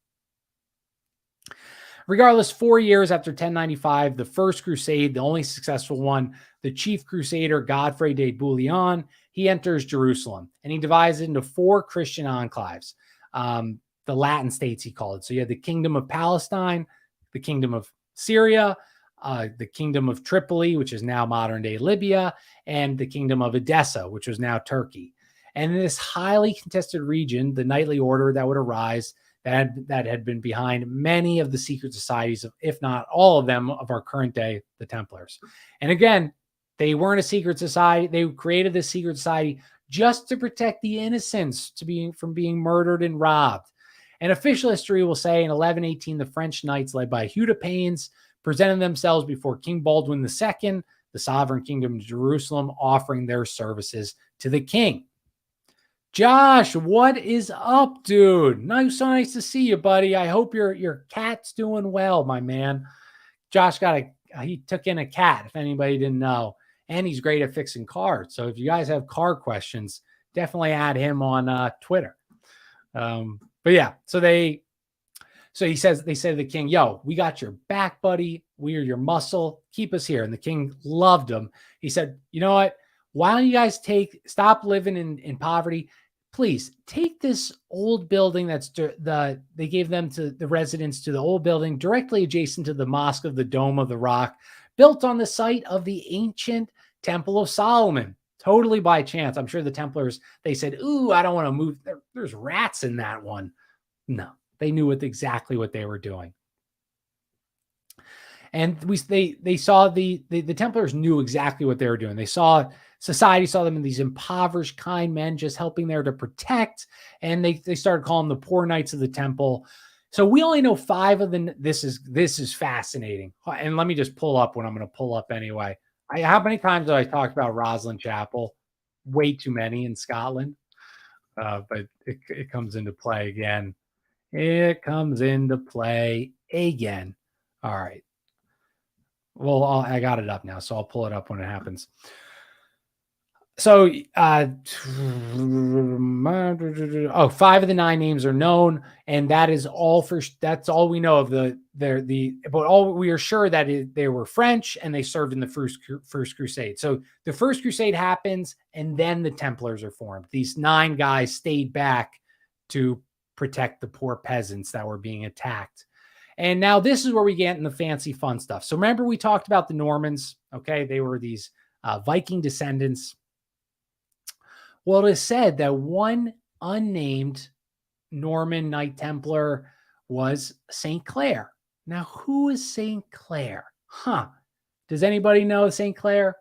Regardless, 4 years after 1095, the First Crusade, the only successful one, the chief crusader, Godfrey de Bouillon, he enters Jerusalem, and he divides it into 4 Christian enclaves, the Latin states, he called it. So you had the Kingdom of Palestine, the Kingdom of Syria, the Kingdom of Tripoli, which is now modern-day Libya, and the Kingdom of Edessa, which was now Turkey. And in this highly contested region, the knightly order that would arise that had been behind many of the secret societies, if not all of them, of our current day, the Templars. And again, they weren't a secret society. They created this secret society just to protect the innocents from being murdered and robbed. And official history will say in 1118, the French knights led by Hugh de Paynes presented themselves before King Baldwin II, the sovereign kingdom of Jerusalem, offering their services to the king. Josh, what is up, dude? So nice to see you, buddy. I hope your cat's doing well, my man. Josh he took in a cat, if anybody didn't know, and he's great at fixing cars. So if you guys have car questions, definitely add him on Twitter. But yeah, they said to the king, yo, we got your back, buddy. We are your muscle. Keep us here. And the king loved him. He said, you know what? Why don't you guys stop living in poverty? Please take this old building they gave them to the residents, to the old building directly adjacent to the Mosque of the Dome of the Rock. built on the site of the ancient Temple of Solomon. Totally by chance. I'm sure the Templars, they said, ooh, I don't want to move. There's rats in that one. No, they knew exactly what they were doing. And they saw the Templars knew exactly what they were doing. They saw society, saw them in these impoverished, kind men just helping there to protect. And they started calling them the poor knights of the temple. So we only know 5 of them. This is fascinating. And let me just pull up what I'm going to pull up anyway. How many times have I talked about Roslin Chapel? Way too many in Scotland. But it comes into play again. It comes into play again. All right. Well, I got it up now, so I'll pull it up when it happens. So, 5 of the 9 names are known, and that is all that's all we know of but all we are sure that they were French and they served in the first crusade. So the first crusade happens, and then the Templars are formed. These 9 guys stayed back to protect the poor peasants that were being attacked. And now this is where we get in the fancy fun stuff. So remember we talked about the Normans, okay? They were these Viking descendants. Well, it is said that one unnamed Norman Knight Templar was St. Clair. Now, who is St. Clair? Does anybody know St. Clair?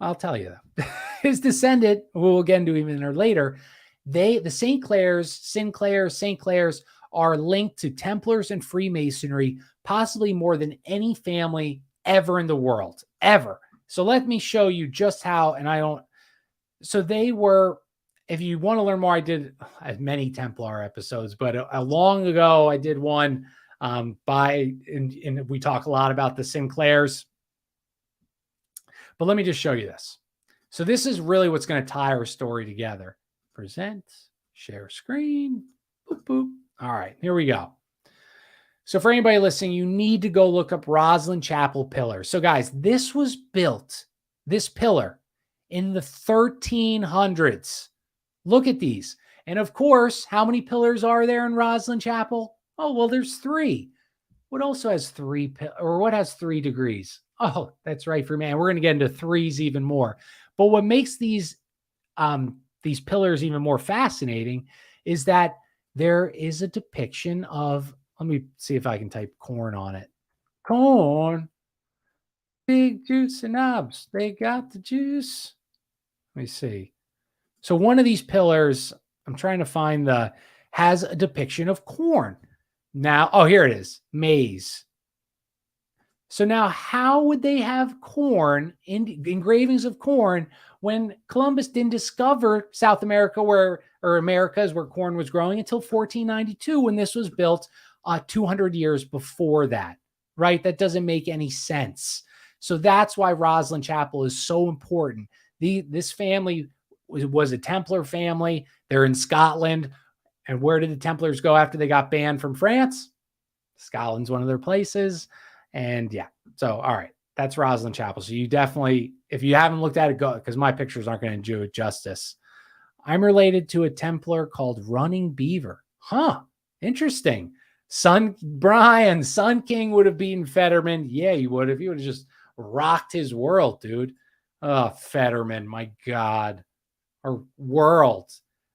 I'll tell you that. His descendant, who we'll get into even later, the St. Clairs are linked to Templars and Freemasonry, possibly more than any family ever in the world, ever. So let me show you just how, so they were, if you want to learn more, I did many Templar episodes, but long ago I did one and we talk a lot about the Sinclairs. But let me just show you this. So this is really what's going to tie our story together. Present, share screen, boop, boop. All right, here we go. So for anybody listening, you need to go look up Roslin Chapel pillar. So guys, this was built, this pillar, in the 1300s. Look at these. And of course, how many pillars are there in Roslin Chapel? Oh, well, there's 3. What also has 3, or what has 3 degrees? Oh, that's right, for man. We're going to get into 3s even more. But what makes these pillars even more fascinating is that there is a depiction of, let me see if I can type corn on it. Corn, big juicy knobs. They got the juice. Let me see. So one of these pillars, I'm trying to find has a depiction of corn. Now, oh, here it is, maize. So now how would they have corn, engravings of corn, when Columbus didn't discover South America or Americas where corn was growing until 1492, when this was built 200 years before that, right? That doesn't make any sense. So that's why Roslin Chapel is so important. This family was a Templar family. They're in Scotland. And where did the Templars go after they got banned from France? Scotland's one of their places. And yeah, so all right, that's Roslin Chapel. So you definitely, if you haven't looked at it, go, because my pictures aren't going to do it justice. I'm related to a Templar called Running Beaver. Interesting. Sun King would have beaten Fetterman. Yeah, he would have. He would have just rocked his world, dude. Oh, Fetterman, my God. Our world.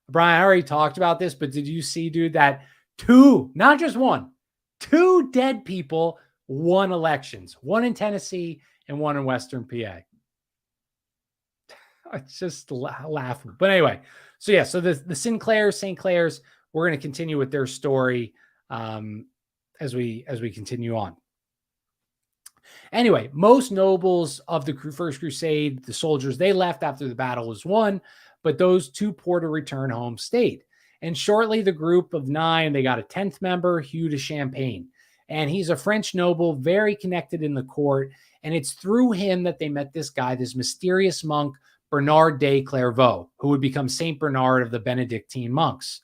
Brian, I already talked about this, but did you see, dude, that 2, not just 1, 2 dead people won elections, 1 in Tennessee and 1 in Western PA. It's just laughable. But anyway, so yeah, so the St. Clairs, we're going to continue with their story as we continue on. Anyway, most nobles of the First Crusade, the soldiers, they left after the battle was won, but those too poor to return home stayed. And shortly, the group of 9, they got a 10th member, Hugh de Champagne. And he's a French noble, very connected in the court. And it's through him that they met this guy, this mysterious monk, Bernard de Clairvaux, who would become Saint Bernard of the Benedictine monks.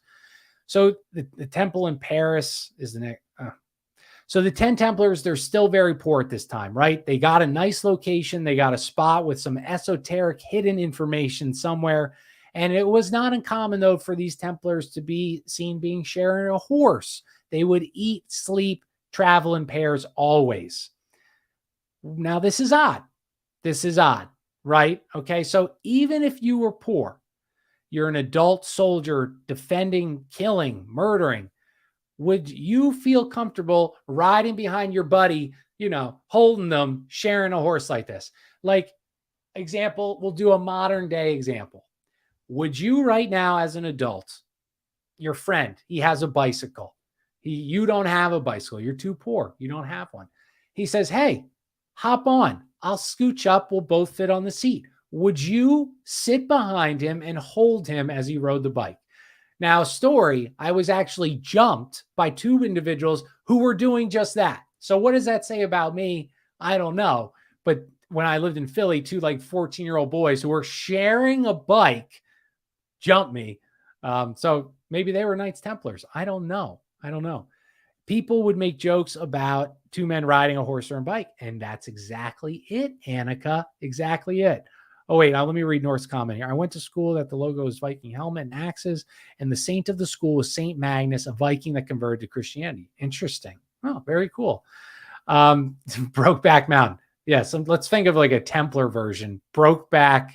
So the temple in Paris is the next. So the 10 Templars, they're still very poor at this time, right? They got a nice location. They got a spot with some esoteric hidden information somewhere. And it was not uncommon, though, for these Templars to be seen being sharing a horse. They would eat, sleep, travel in pairs always. Now, this is odd. This is odd, right? Okay. So even if you were poor, you're an adult soldier defending, killing, murdering, would you feel comfortable riding behind your buddy, holding them, sharing a horse like this? Like, example, we'll do a modern day example. Would you right now, as an adult, your friend, he has a bicycle. You don't have a bicycle. You're too poor. You don't have one. He says, hey, hop on. I'll scooch up. We'll both fit on the seat. Would you sit behind him and hold him as he rode the bike? Now, story, I was actually jumped by two individuals who were doing just that. So what does that say about me? I don't know. But when I lived in Philly, two like 14-year-old boys who were sharing a bike jumped me. So maybe they were Knights Templars. I don't know. People would make jokes about two men riding a horse or a bike. And that's exactly it, Annika. Exactly it. Oh, wait, now let me read North's comment here. I went to school that the logo is Viking helmet and axes, and the saint of the school was Saint Magnus, a Viking that converted to Christianity. Interesting. Oh, very cool. Brokeback Mountain. Yeah, so let's think of like a Templar version. Brokeback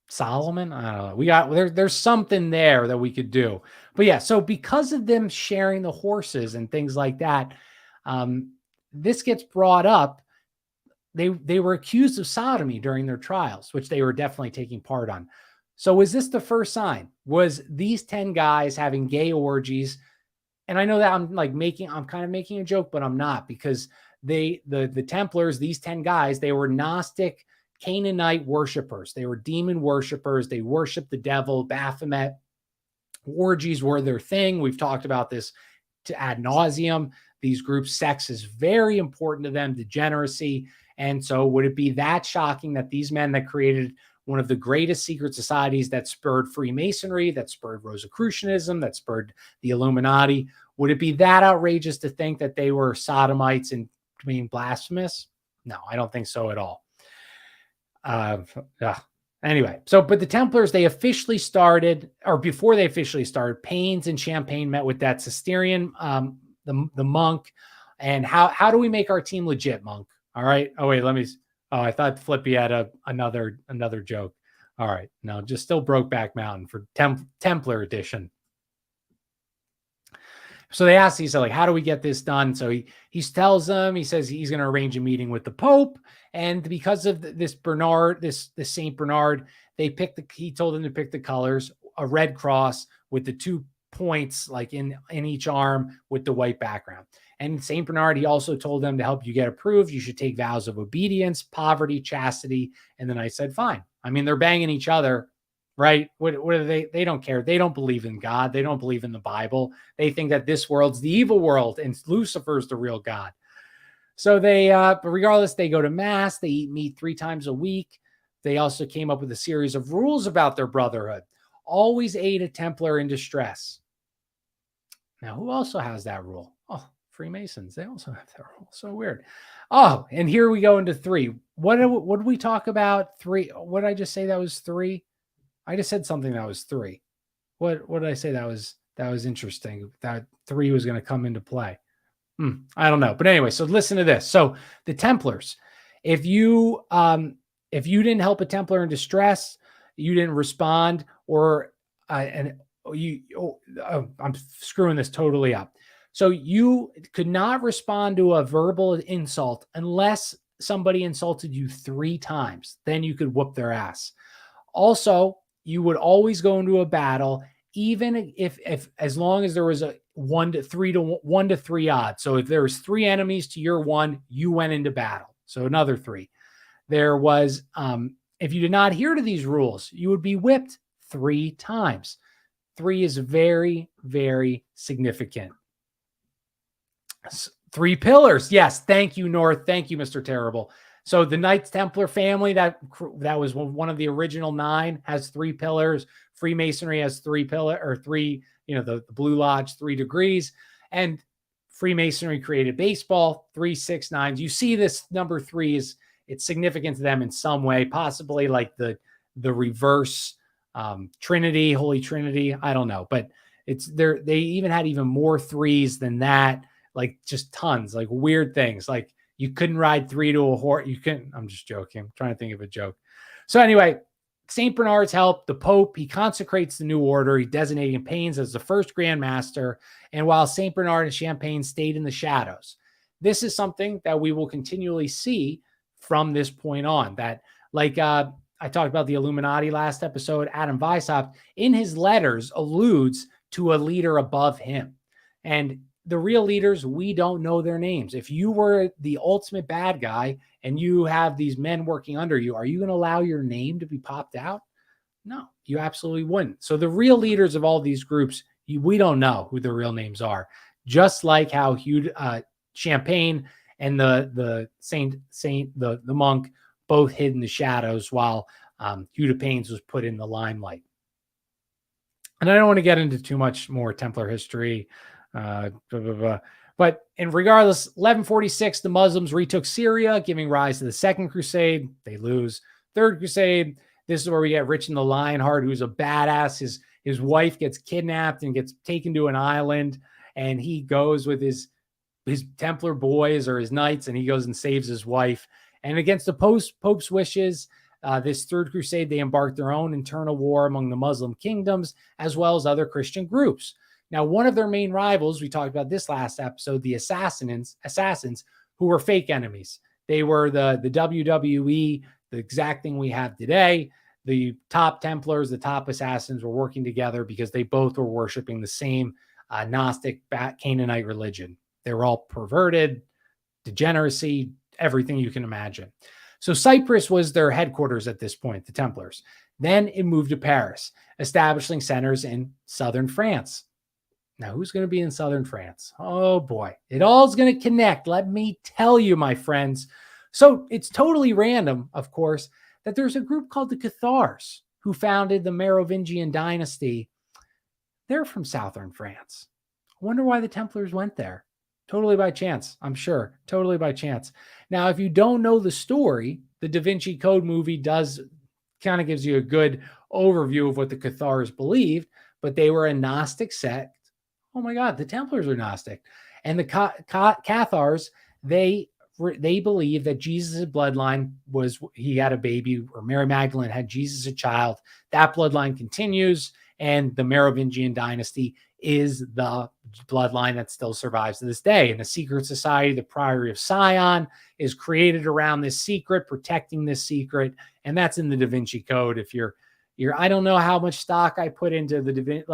Solomon. I don't know. There's something there that we could do. But yeah, so because of them sharing the horses and things like that, this gets brought up. They were accused of sodomy during their trials, which they were definitely taking part on. So was this the first sign? Was these 10 guys having gay orgies? And I know that I'm kind of making a joke, but I'm not, because the Templars, these 10 guys, they were Gnostic Canaanite worshipers. They were demon worshipers. They worshiped the devil, Baphomet. Orgies were their thing. We've talked about this ad nauseum. These groups, sex is very important to them, degeneracy. And so would it be that shocking that these men that created one of the greatest secret societies that spurred Freemasonry, that spurred Rosicrucianism, that spurred the Illuminati, would it be that outrageous to think that they were sodomites and being blasphemous? No, I don't think so at all. Anyway, but the Templars, they officially started, or before they officially started, Paynes and Champagne met with that Cistercian, the monk. And how do we make our team legit, monk? All right. Oh, wait, I thought Flippy had another joke. All right. No, just still Brokeback Mountain for Templar edition. So they asked, he said, like, how do we get this done? So he tells them, he says he's going to arrange a meeting with the Pope. And because of this Saint Bernard, he told them to pick the colors, a red cross with the 2 points like in each arm with the white background. And Saint Bernard, he also told them to help you get approved, you should take vows of obedience, poverty, chastity. And then I said, fine. I mean, they're banging each other, right? What are they? They don't care. They don't believe in God. They don't believe in the Bible. They think that this world's the evil world and Lucifer's the real God. So but regardless, they go to mass. They eat meat 3 times a week. They also came up with a series of rules about their brotherhood. Always aid a Templar in distress. Now, who also has that rule? Oh, Freemasons. They also have that rule. So weird. Oh, and here we go into 3. What did we talk about? 3. What did I just say that was 3? I just said something that was 3. What did I say that was interesting? That 3 was going to come into play. I don't know. But anyway, so listen to this. So the Templars, if you didn't help a Templar in distress, you didn't respond, or I'm screwing this totally up. So you could not respond to a verbal insult unless somebody insulted you 3 times. Then you could whoop their ass. Also, you would always go into a battle, even if as long as there was a 1 to 3 odds. So if there was 3 enemies to your 1, you went into battle. So another 3. There was, if you did not adhere to these rules, you would be whipped 3 times. 3 is very, very significant. 3 pillars. Yes. Thank you, North. Thank you, Mr. Terrible. So the Knights Templar family, that was one of the original 9, has 3 pillars. Freemasonry has 3 the Blue Lodge, 3 degrees. And Freemasonry created baseball, 3, 6, 9. You see this number 3 it's significant to them in some way, possibly like the reverse Trinity, Holy Trinity. I don't know, but it's there. They even had even more 3s than that. like just tons, like weird things. Like you couldn't ride 3 to a horse. You couldn't, I'm just joking. I'm trying to think of a joke. So anyway, St. Bernard's help, the Pope, he consecrates the new order. He designating Paynes as the first Grand Master. And while St. Bernard and Champagne stayed in the shadows, this is something that we will continually see from this point on. That, like I talked about the Illuminati last episode, Adam Weishaupt, in his letters, alludes to a leader above him. And the real leaders, we don't know their names. If you were the ultimate bad guy and you have these men working under you, are you going to allow your name to be popped out? No, you absolutely wouldn't. So the real leaders of all these groups, we don't know who their real names are. Just like how Champagne and the monk both hid in the shadows while Hugh de Paynes was put in the limelight. And I don't want to get into too much more Templar history. But regardless, 1146, the Muslims retook Syria, giving rise to the Second Crusade. They lose. Third Crusade, this is where we get Richard the Lionheart, who's a badass. His wife gets kidnapped and gets taken to an island, and he goes with his Templar boys or his knights, and he goes and saves his wife. And against the Pope's wishes, this Third Crusade, they embarked their own internal war among the Muslim kingdoms, as well as other Christian groups. Now, one of their main rivals, we talked about this last episode, the assassins, who were fake enemies. They were the WWE, the exact thing we have today. The top Templars, the top assassins were working together because they both were worshiping the same Gnostic Canaanite religion. They were all perverted, degeneracy, everything you can imagine. So Cyprus was their headquarters at this point, the Templars. Then it moved to Paris, establishing centers in southern France. Now, who's going to be in southern France? Oh, boy. It all's going to connect. Let me tell you, my friends. So it's totally random, of course, that there's a group called the Cathars who founded the Merovingian dynasty. They're from southern France. I wonder why the Templars went there. Totally by chance, I'm sure. Totally by chance. Now, if you don't know the story, the Da Vinci Code movie kind of gives you a good overview of what the Cathars believed, but they were a Gnostic sect. Oh my God, the Templars are Gnostic. And the Cathars, they believe that Jesus' bloodline he had a baby, or Mary Magdalene had Jesus a child. That bloodline continues, and the Merovingian dynasty is the bloodline that still survives to this day. And the secret society, the Priory of Sion, is created around this secret, protecting this secret. And that's in the Da Vinci Code. If you're, I don't know how much stock I put into the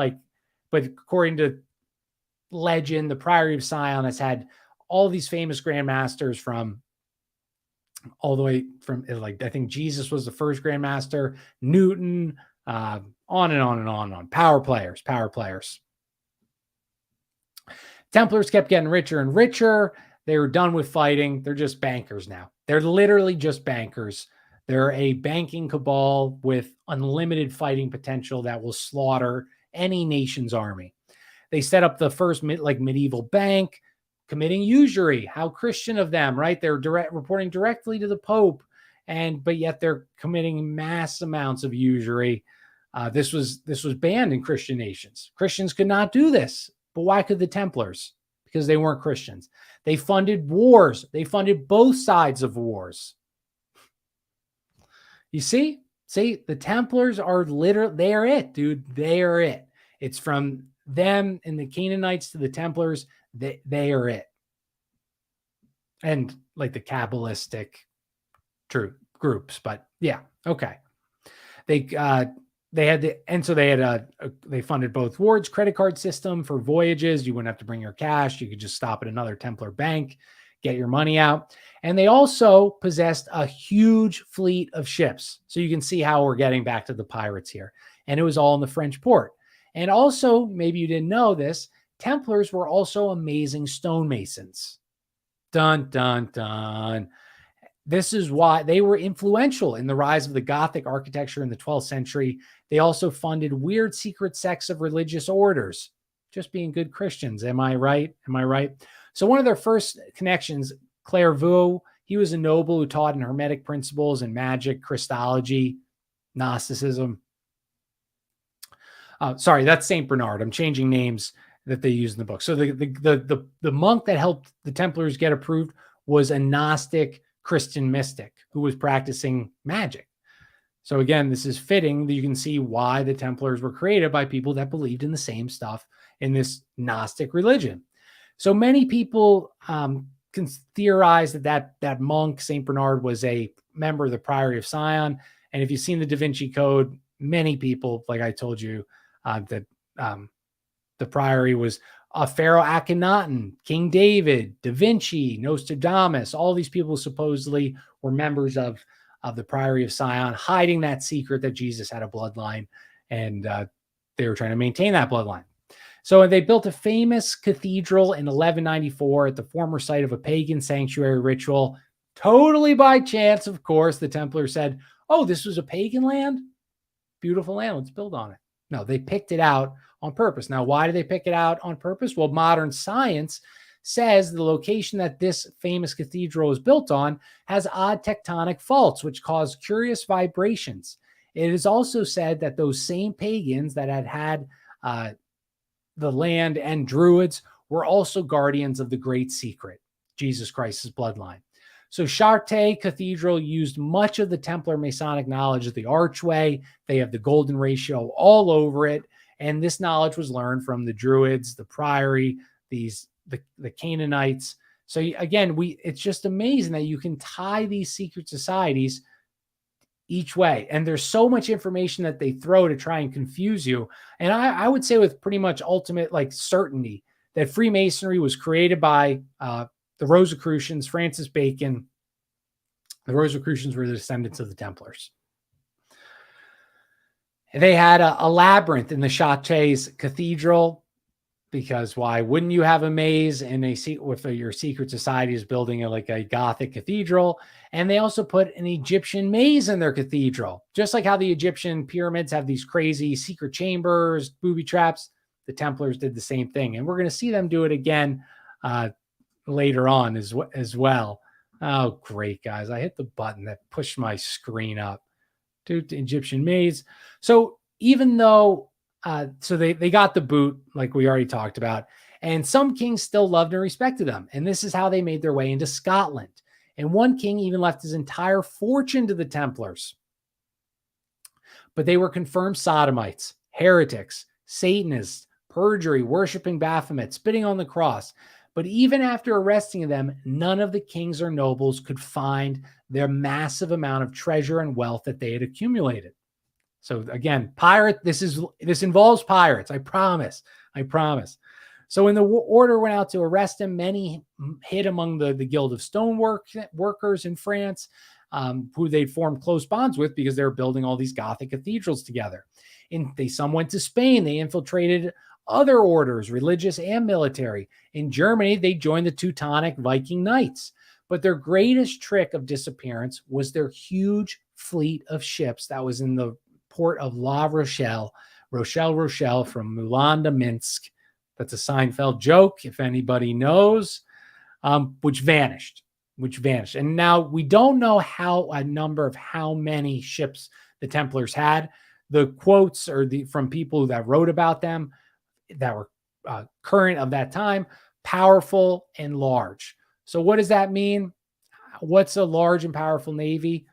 but according to legend, the Priory of Sion has had all these famous grandmasters from all the way from, like, I think Jesus was the first grandmaster, Newton, on and on and on and on. Power players. Templars kept getting richer and richer. They were done with fighting. They're just bankers now. They're literally just bankers. They're a banking cabal with unlimited fighting potential that will slaughter any nation's army. They set up the first medieval bank, committing usury. How Christian of them, right? They're reporting directly to the Pope, but yet they're committing mass amounts of usury. This was banned in Christian nations. Christians could not do this. But why could the Templars? Because they weren't Christians. They funded wars. They funded both sides of wars. You see, the Templars are literally, they are it, dude. They are it. It's from them and the Canaanites to the Templars. They are it. And like the Kabbalistic groups, but yeah, okay. They funded both wards, credit card system for voyages. You wouldn't have to bring your cash. You could just stop at another Templar bank, get your money out. And they also possessed a huge fleet of ships. So you can see how we're getting back to the pirates here. And it was all in the French port. And also, maybe you didn't know this, Templars were also amazing stonemasons. Dun, dun, dun. This is why they were influential in the rise of the Gothic architecture in the 12th century. They also funded weird secret sects of religious orders, just being good Christians. Am I right? So one of their first connections, Clairvaux, he was a noble who taught in Hermetic principles and magic, Christology, Gnosticism. Sorry, that's St. Bernard. I'm changing names. that they use in the book. So the monk that helped the Templars get approved was a Gnostic Christian mystic who was practicing magic. So again, this is fitting that you can see why the Templars were created by people that believed in the same stuff in this Gnostic religion. So many people can theorize that monk, St. Bernard, was a member of the Priory of Sion. And if you've seen the Da Vinci Code, many people, like I told you, that the Priory was Pharaoh Akhenaten, King David, Da Vinci, Nostradamus. All these people supposedly were members of the Priory of Sion, hiding that secret that Jesus had a bloodline, and they were trying to maintain that bloodline. So they built a famous cathedral in 1194 at the former site of a pagan sanctuary ritual. Totally by chance, of course, the Templars said, oh, this was a pagan land? Beautiful land, let's build on it. No, they picked it out on purpose. Now, why did they pick it out on purpose? Well, modern science says the location that this famous cathedral is built on has odd tectonic faults, which cause curious vibrations. It is also said that those same pagans that had the land and druids were also guardians of the great secret, Jesus Christ's bloodline. So Chartres Cathedral used much of the Templar Masonic knowledge of the archway. They have the golden ratio all over it. And this knowledge was learned from the Druids, the Priory, the Canaanites. So again, it's just amazing that you can tie these secret societies each way. And there's so much information that they throw to try and confuse you. And I would say with pretty much ultimate certainty that Freemasonry was created by the Rosicrucians, Francis Bacon. The Rosicrucians were the descendants of the Templars. They had a labyrinth in the Chartres Cathedral, because why wouldn't you have a maze in if your secret society is building a Gothic cathedral? And they also put an Egyptian maze in their cathedral, just like how the Egyptian pyramids have these crazy secret chambers, booby traps. The Templars did the same thing, and we're going to see them do it again later on as well. Oh, great, guys. I hit the button that pushed my screen up. Dude, the Egyptian maze. So even though, so they got the boot, like we already talked about, and some kings still loved and respected them. And this is how they made their way into Scotland. And one king even left his entire fortune to the Templars. But they were confirmed sodomites, heretics, Satanists, perjury, worshiping Baphomet, spitting on the cross. But even after arresting them, none of the kings or nobles could find their massive amount of treasure and wealth that they had accumulated. So again, this involves pirates. I promise. So when the order went out to arrest him, many hid among the Guild of Stoneworkers in France, who they'd formed close bonds with because they were building all these Gothic cathedrals together. Some went to Spain. They infiltrated other orders, religious and military. In Germany, they joined the Teutonic Viking Knights. But their greatest trick of disappearance was their huge fleet of ships that was in the port of La Rochelle from Moulin de Minsk. That's a Seinfeld joke, if anybody knows, which vanished. And now we don't know how many ships the Templars had. The quotes are from people that wrote about them that were current of that time, powerful and large. So what does that mean? What's a large and powerful navy?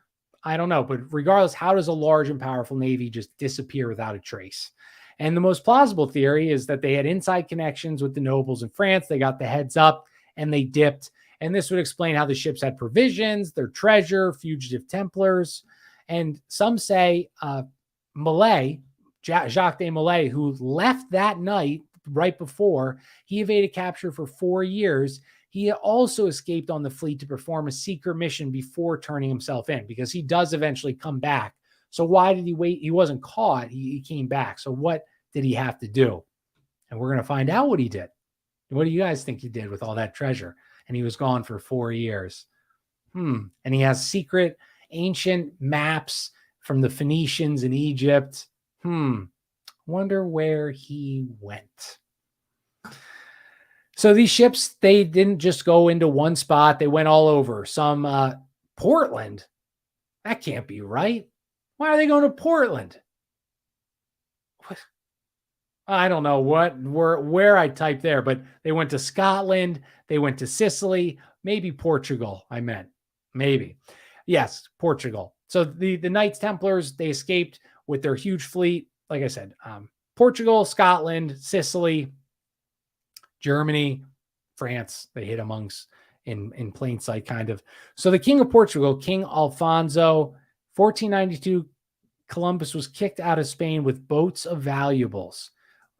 I don't know, but regardless, how does a large and powerful navy just disappear without a trace? And the most plausible theory is that they had inside connections with the nobles in France. They got the heads up and they dipped. And this would explain how the ships had provisions, their treasure, fugitive Templars. And some say Jacques de Molay, who left that night right before, he evaded capture for 4 years. He also escaped on the fleet to perform a secret mission before turning himself in, because he does eventually come back. So why did he wait? He wasn't caught. He came back. So what did he have to do? And we're going to find out what he did. What do you guys think he did with all that treasure? And he was gone for 4 years. And he has secret ancient maps from the Phoenicians in Egypt. Wonder where he went. So these ships, they didn't just go into one spot. They went all over. Some Portland. That can't be right. Why are they going to Portland? I don't know where I typed there, but they went to Scotland, they went to Sicily, maybe Portugal. I meant maybe, yes, Portugal. So the Knights Templars, they escaped with their huge fleet. Like I said, Portugal, Scotland, Sicily, Germany, France. They hid amongst in plain sight, kind of. So the King of Portugal, King Alfonso, 1492, Columbus was kicked out of Spain with boats of valuables.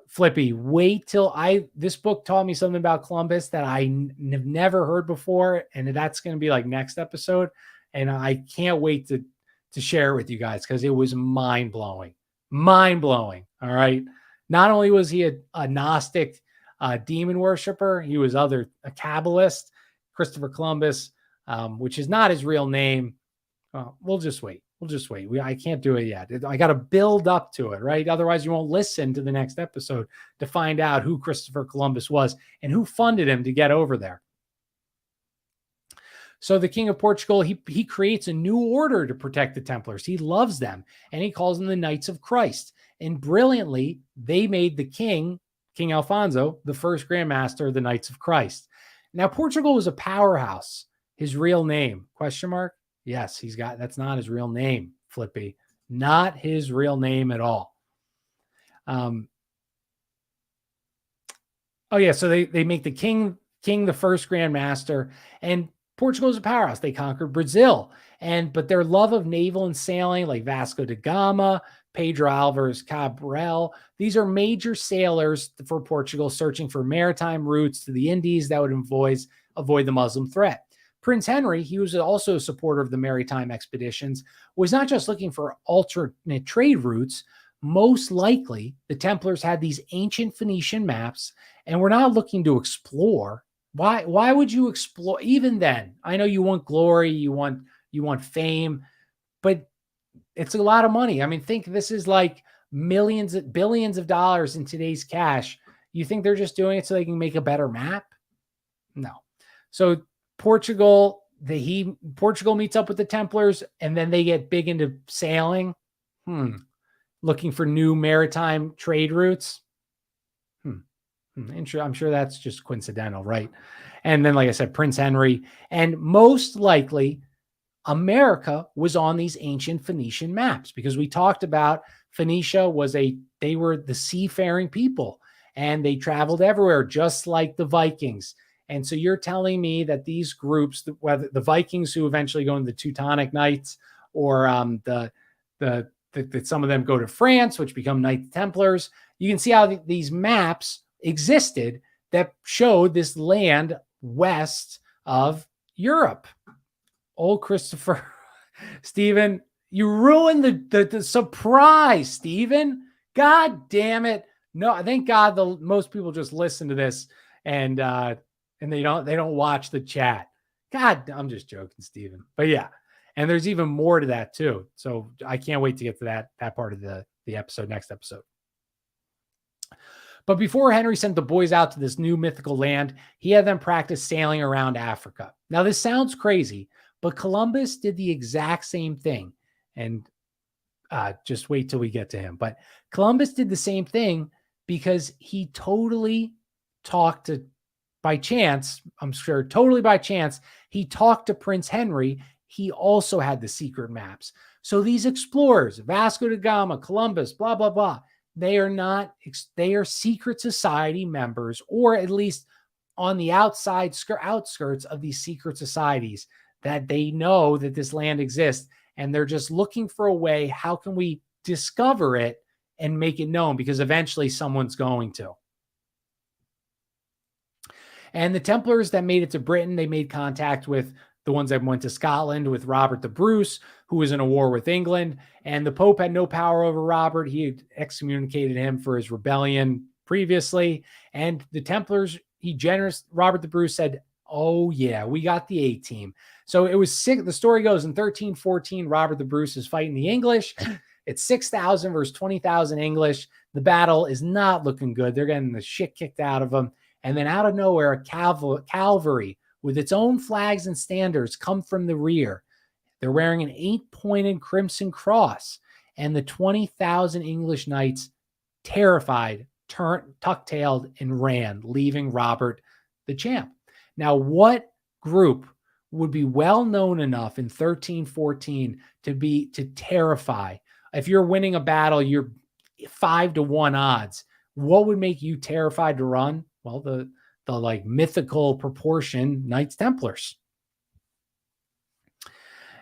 Flippy, wait till this book taught me something about Columbus that I have never heard before, and that's going to be like next episode, and I can't wait to share it with you guys because it was mind-blowing. All right. Not only was he a Gnostic demon worshiper, he was a Kabbalist. Christopher Columbus, which is not his real name. We'll just wait. I can't do it yet. I got to build up to it, right? Otherwise, you won't listen to the next episode to find out who Christopher Columbus was and who funded him to get over there. So the King of Portugal, he creates a new order to protect the Templars. He loves them, and he calls them the Knights of Christ. And brilliantly, they made the King Alfonso, the first Grand Master of the Knights of Christ. Now, Portugal was a powerhouse. His real name, ? Yes, that's not his real name, Flippy. Not his real name at all. Oh yeah, so they make the king the first Grand Master, and Portugal is a powerhouse. They conquered Brazil, but their love of naval and sailing, like Vasco da Gama, Pedro Alvarez Cabral, these are major sailors for Portugal searching for maritime routes to the Indies that would avoid the Muslim threat. Prince Henry, he was also a supporter of the maritime expeditions, was not just looking for alternate trade routes. Most likely, the Templars had these ancient Phoenician maps and were not looking to explore. Why would you explore? Even then, I know you want glory, you want fame, but it's a lot of money. I mean, think this is like billions of dollars in today's cash. You think they're just doing it so they can make a better map? No. So Portugal meets up with the Templars, and then they get big into sailing, looking for new maritime trade routes. I'm sure that's just coincidental, right? And then, like I said, Prince Henry, and most likely America was on these ancient Phoenician maps, because we talked about Phoenicia they were the seafaring people, and they traveled everywhere, just like the Vikings. And so you're telling me that these groups, whether the Vikings who eventually go into the Teutonic Knights, or that some of them go to France, which become Knight Templars, you can see how these maps existed that showed this land west of Europe. Old Christopher, Stephen, you ruined the surprise, Stephen. God damn it. No, thank God most people just listen to this and they don't watch the chat. God, I'm just joking, Stephen. But yeah, and there's even more to that too. So I can't wait to get to that part of the episode, next episode. But before Henry sent the boys out to this new mythical land, he had them practice sailing around Africa. Now, this sounds crazy, but Columbus did the exact same thing. And just wait till we get to him. But Columbus did the same thing because he totally talked to, by chance, I'm sure, totally by chance, he talked to Prince Henry. He also had the secret maps. So these explorers, Vasco da Gama, Columbus, blah, blah, blah, they are secret society members, or at least on the outskirts of these secret societies, that they know that this land exists, and they're just looking for a way, how can we discover it and make it known, because eventually someone's going to. And the Templars that made it to Britain, they made contact with the ones that went to Scotland, with Robert the Bruce, who was in a war with England. And the Pope had no power over Robert. He had excommunicated him for his rebellion previously. And the Templars, Robert the Bruce said, oh yeah, we got the A-team. So it was sick. The story goes, in 1314, Robert the Bruce is fighting the English. It's 6,000 versus 20,000 English. The battle is not looking good. They're getting the shit kicked out of them. And then out of nowhere, a cavalry with its own flags and standards come from the rear. They're wearing an 8-pointed crimson cross. And the 20,000 English knights, terrified, tuck-tailed and ran, leaving Robert the champ. Now, what group would be well known enough in 1314 to terrify? If you're winning a battle, you're 5-1 odds. What would make you terrified to run? Well, the like mythical proportion Knights Templars.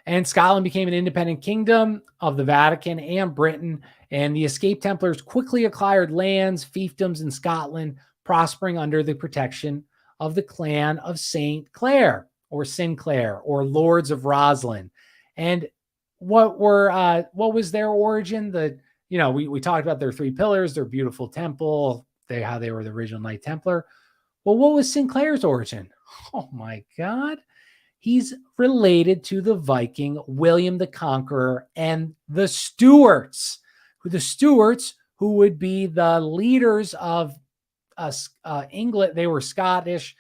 And Scotland became an independent kingdom of the Vatican and Britain, and the escaped Templars quickly acquired lands, fiefdoms in Scotland, prospering under the protection of the clan of St. Clair or Sinclair or Lords of Roslin. And what was their origin? We talked about their three pillars, their beautiful temple, how they were the original Knight Templar. Well, what was Sinclair's origin? Oh my God. He's related to the Viking William the Conqueror and the Stuarts. The Stuarts, who would be the leaders of England. They were Scottish.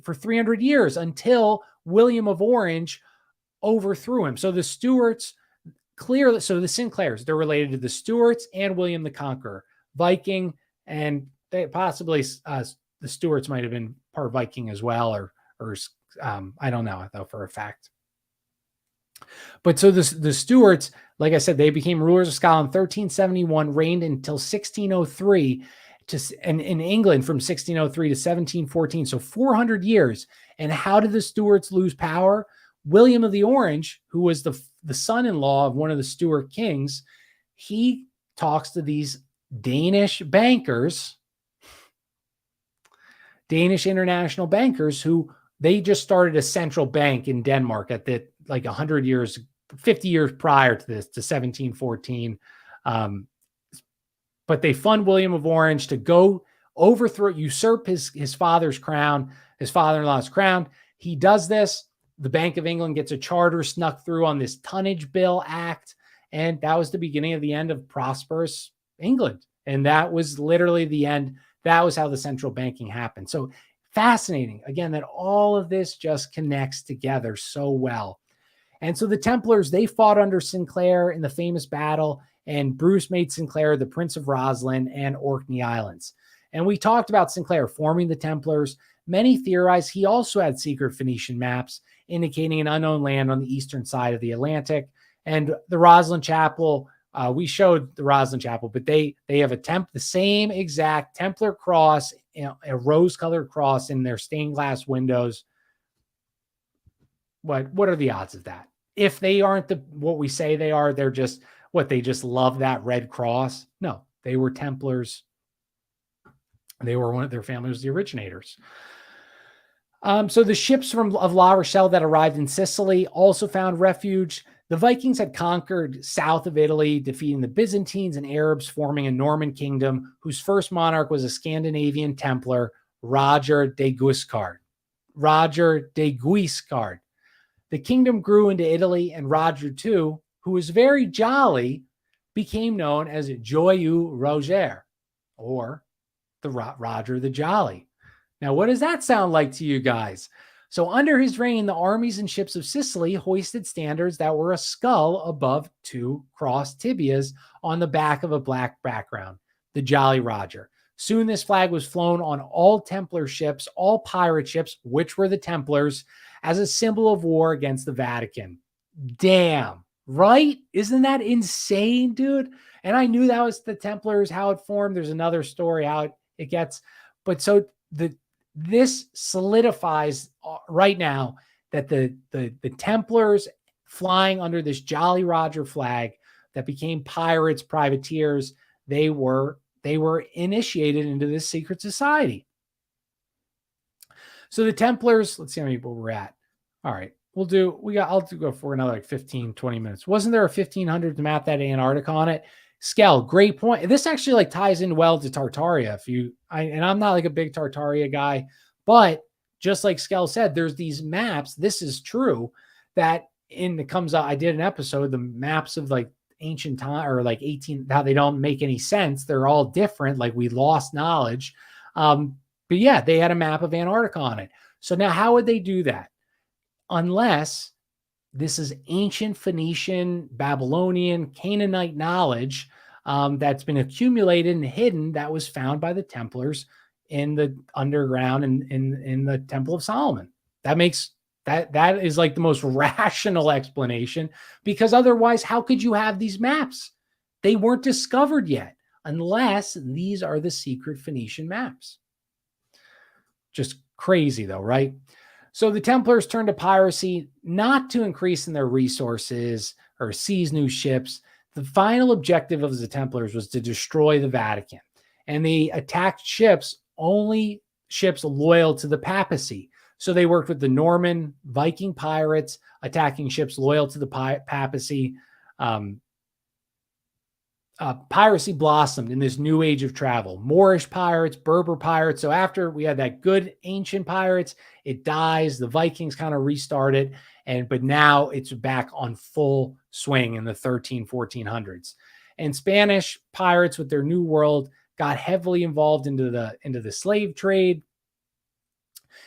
For 300 years until William of Orange overthrew him. So the Stuarts, clearly, so the Sinclairs, they're related to the Stuarts and William the Conqueror, Viking, and they possibly the Stuarts might have been part Viking as well, or I don't know though for a fact. But so the Stuarts, like I said, they became rulers of Scotland in 1371, reigned until 1603, and in England from 1603 to 1714, so 400 years. And how did the Stuarts lose power? William of the Orange, who was the son-in-law of one of the Stuart kings, he talks to these Danish bankers, Danish international bankers, who they just started a central bank in Denmark at 100 years, 50 years prior to this, to 1714. But they fund William of Orange to go usurp his father's crown, his father-in-law's crown. He does this. The Bank of England gets a charter snuck through on this Tonnage Bill Act. And that was the beginning of the end of prosperous England. And that was literally the end. That was how the central banking happened. So fascinating, again, that all of this just connects together so well. And so the Templars, they fought under Sinclair in the famous battle, and Bruce made Sinclair the Prince of Roslin and Orkney Islands. And we talked about Sinclair forming the Templars. Many theorize he also had secret Phoenician maps indicating an unknown land on the eastern side of the Atlantic. And the Roslin Chapel, we showed the Roslin Chapel, but they have the same exact Templar cross, a rose-colored cross in their stained glass windows. What are the odds of that? If they aren't what we say they are, they're just they just love that red cross. No, they were Templars. They were one of their family was the originators. So the ships of La Rochelle that arrived in Sicily also found refuge. The Vikings had conquered south of Italy, defeating the Byzantines and Arabs, forming a Norman kingdom whose first monarch was a Scandinavian Templar, Roger de Guiscard. The kingdom grew into Italy, and Roger II, who was very jolly, became known as Joyeux Roger, or the Roger the Jolly. Now, what does that sound like to you guys? So under his reign, the armies and ships of Sicily hoisted standards that were a skull above two crossed tibias on the back of a black background, the Jolly Roger. Soon this flag was flown on all Templar ships, all pirate ships, which were the Templars, as a symbol of war against the Vatican. Damn, right? Isn't that insane, dude? And I knew that was the Templars, how it formed. There's another story how it gets. But so this solidifies right now that the Templars flying under this Jolly Roger flag that became pirates, privateers, they were initiated into this secret society. So the Templars, let's see how many people we're at. All right, I'll go for another 15, 20 minutes. Wasn't there a 1500 to map that Antarctica on it? Skell, great point. This actually ties in well to Tartaria. And I'm not like a big Tartaria guy, but just like Skell said, there's these maps. This is true that comes out. I did an episode, the maps of like ancient time or like 18, how they don't make any sense. They're all different. Like we lost knowledge. But yeah, they had a map of Antarctica on it. So now how would they do that? Unless this is ancient Phoenician, Babylonian, Canaanite knowledge that's been accumulated and hidden that was found by the Templars in the underground in the Temple of Solomon. That is like the most rational explanation, because otherwise, how could you have these maps? They weren't discovered yet, unless these are the secret Phoenician maps. Just crazy though, right? So the Templars turned to piracy not to increase in their resources or seize new ships. The final objective of the Templars was to destroy the Vatican. And they attacked ships, only ships loyal to the papacy. So they worked with the Norman Viking pirates, attacking ships loyal to the papacy. Piracy blossomed in this new age of travel. Moorish pirates, Berber pirates. So after we had that good ancient pirates, it dies. The Vikings kind of restart it. But now it's back on full swing in the 1400s. And Spanish pirates with their new world got heavily involved into the slave trade.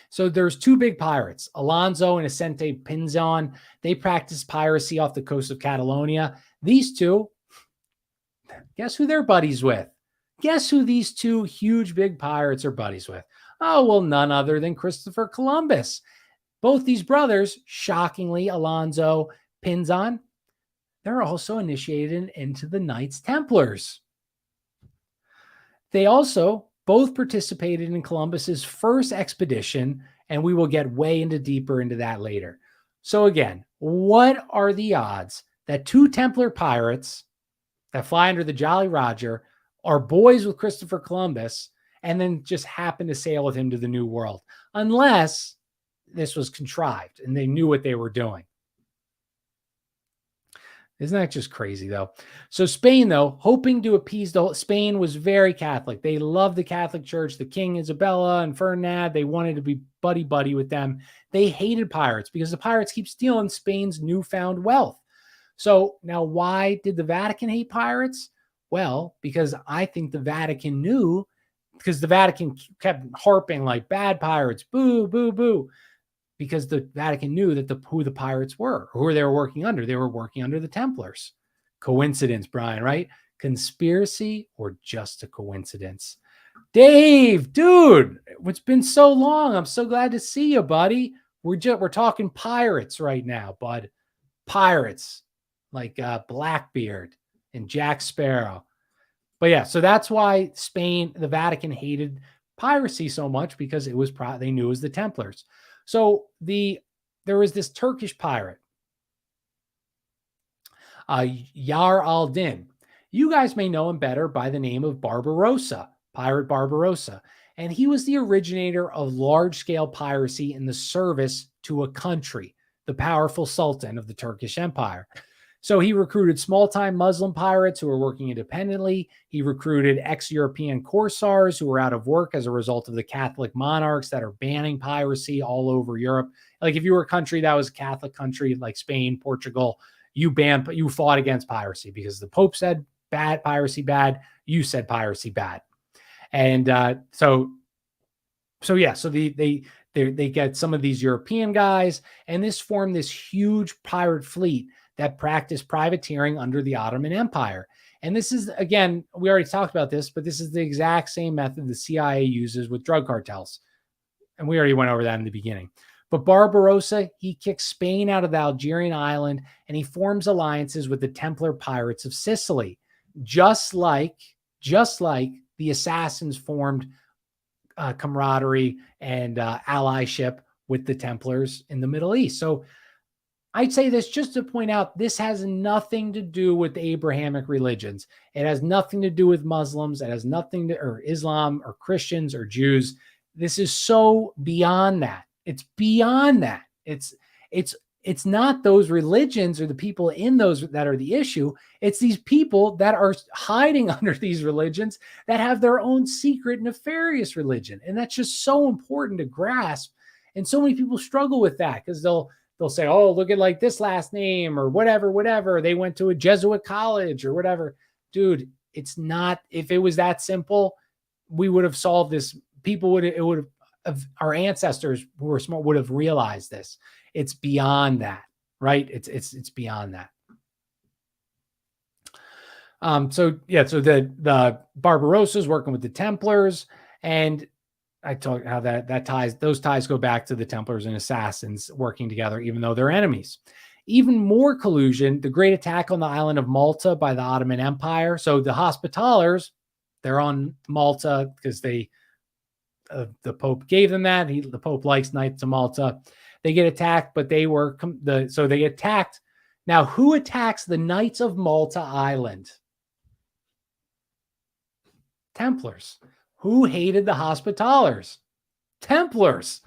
So there's two big pirates, Alonso and Vicente Pinzon. They practiced piracy off the coast of Catalonia. These two, guess who they're buddies with? Guess who these two huge big pirates are buddies with? Oh, well, none other than Christopher Columbus. Both these brothers, shockingly, Alonso, Pinzon, they're also initiated into the Knights Templars. They also both participated in Columbus's first expedition, and we will get way deeper into that later. So again, what are the odds that two Templar pirates that fly under the Jolly Roger are boys with Christopher Columbus and then just happen to sail with him to the New World? Unless this was contrived and they knew what they were doing. Isn't that just crazy, though? So Spain, though, hoping to appease Spain was very Catholic. They loved the Catholic Church, the King Isabella and Ferdinand. They wanted to be buddy-buddy with them. They hated pirates because the pirates keep stealing Spain's newfound wealth. So now why did the Vatican hate pirates? Well, because I think the Vatican knew, because the Vatican kept harping like bad pirates, boo, boo, boo. Because the Vatican knew that who the pirates were, who they were working under. They were working under the Templars. Coincidence, Brian, right? Conspiracy or just a coincidence? Dave, dude, it's been so long. I'm so glad to see you, buddy. We're talking pirates right now, bud. Pirates like Blackbeard and Jack Sparrow. But yeah, so that's why Spain, the Vatican hated piracy so much, because it was they knew it was the Templars. So there was this Turkish pirate, Yar al-Din. You guys may know him better by the name of Barbarossa, Pirate Barbarossa. And he was the originator of large-scale piracy in the service to a country, the powerful Sultan of the Turkish Empire. So he recruited small-time Muslim pirates who were working independently. He recruited ex-European corsairs who were out of work as a result of the Catholic monarchs that are banning piracy all over Europe. Like if you were a country that was a Catholic country like Spain, Portugal, you fought against piracy because the Pope said bad, piracy bad. You said piracy bad. And so they get some of these European guys, and this formed this huge pirate fleet that practiced privateering under the Ottoman Empire. And this is, again, we already talked about this, but this is the exact same method the CIA uses with drug cartels. And we already went over that in the beginning. But Barbarossa, he kicks Spain out of the Algerian island, and he forms alliances with the Templar pirates of Sicily, just like the assassins formed camaraderie and allyship with the Templars in the Middle East. So I'd say this just to point out, this has nothing to do with the Abrahamic religions. It has nothing to do with Muslims. It has nothing to, or Islam or Christians or Jews. This is so beyond that. It's beyond that. It's not those religions or the people in those that are the issue. It's these people that are hiding under these religions that have their own secret nefarious religion. And that's just so important to grasp. And so many people struggle with that because they'll say, oh, look at like this last name or whatever. They went to a Jesuit college or whatever. Dude, it's not, if it was that simple, we would have solved this. Our ancestors who were smart would have realized this. It's beyond that, right? It's beyond that. So the Barbarossa's working with the Templars, and I told how those ties go back to the Templars and Assassins working together, even though they're enemies. Even more collusion, the great attack on the island of Malta by the Ottoman Empire. So the Hospitallers, they're on Malta because the Pope gave them that. The Pope likes Knights of Malta. They get attacked, but they get attacked. Now, who attacks the Knights of Malta Island? Templars. Who hated the Hospitallers? Templars.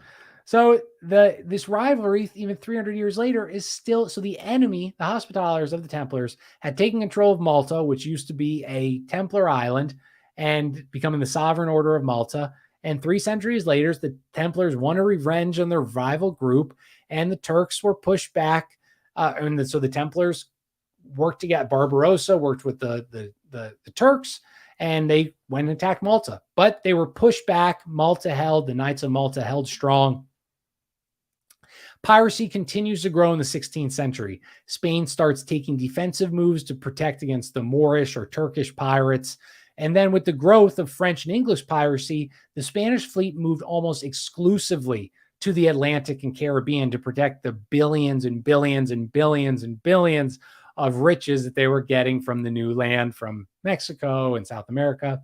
So this rivalry, even 300 years later, is still, so the enemy, the Hospitallers of the Templars, had taken control of Malta, which used to be a Templar island, and becoming the sovereign order of Malta. And 3 centuries later, the Templars won a revenge on their rival group, and the Turks were pushed back. So the Templars worked together. Barbarossa worked with the Turks, and they went and attacked Malta. But they were pushed back. The Knights of Malta held strong. Piracy continues to grow in the 16th century. Spain starts taking defensive moves to protect against the Moorish or Turkish pirates. And then with the growth of French and English piracy, the Spanish fleet moved almost exclusively to the Atlantic and Caribbean to protect the billions and billions and billions and billions of riches that they were getting from the new land from Mexico and South America.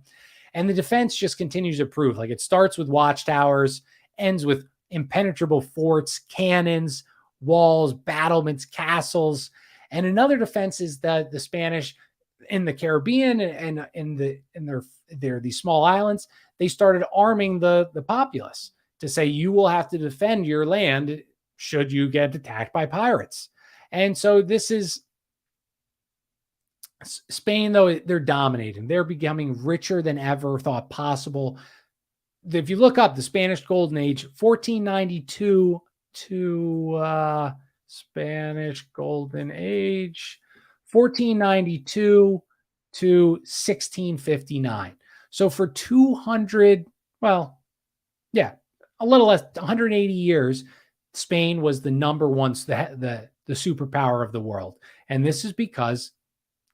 And the defense just continues to improve. Like, it starts with watchtowers, ends with impenetrable forts, cannons, walls, battlements, castles. And another defense is that the Spanish in the Caribbean and in these small islands, they started arming the populace to say, you will have to defend your land should you get attacked by pirates. And so this is Spain, though. They're dominating. They're becoming richer than ever thought possible. If you look up the Spanish Golden Age, 1492 to Spanish Golden Age, 1492 to 1659. So for 200, a little less, 180 years, Spain was the number one, the superpower of the world. And this is because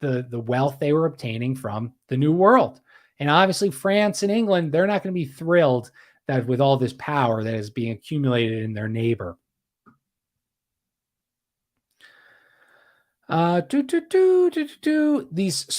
the wealth they were obtaining from the New World. And obviously France and England, they're not going to be thrilled that with all this power that is being accumulated in their neighbor. So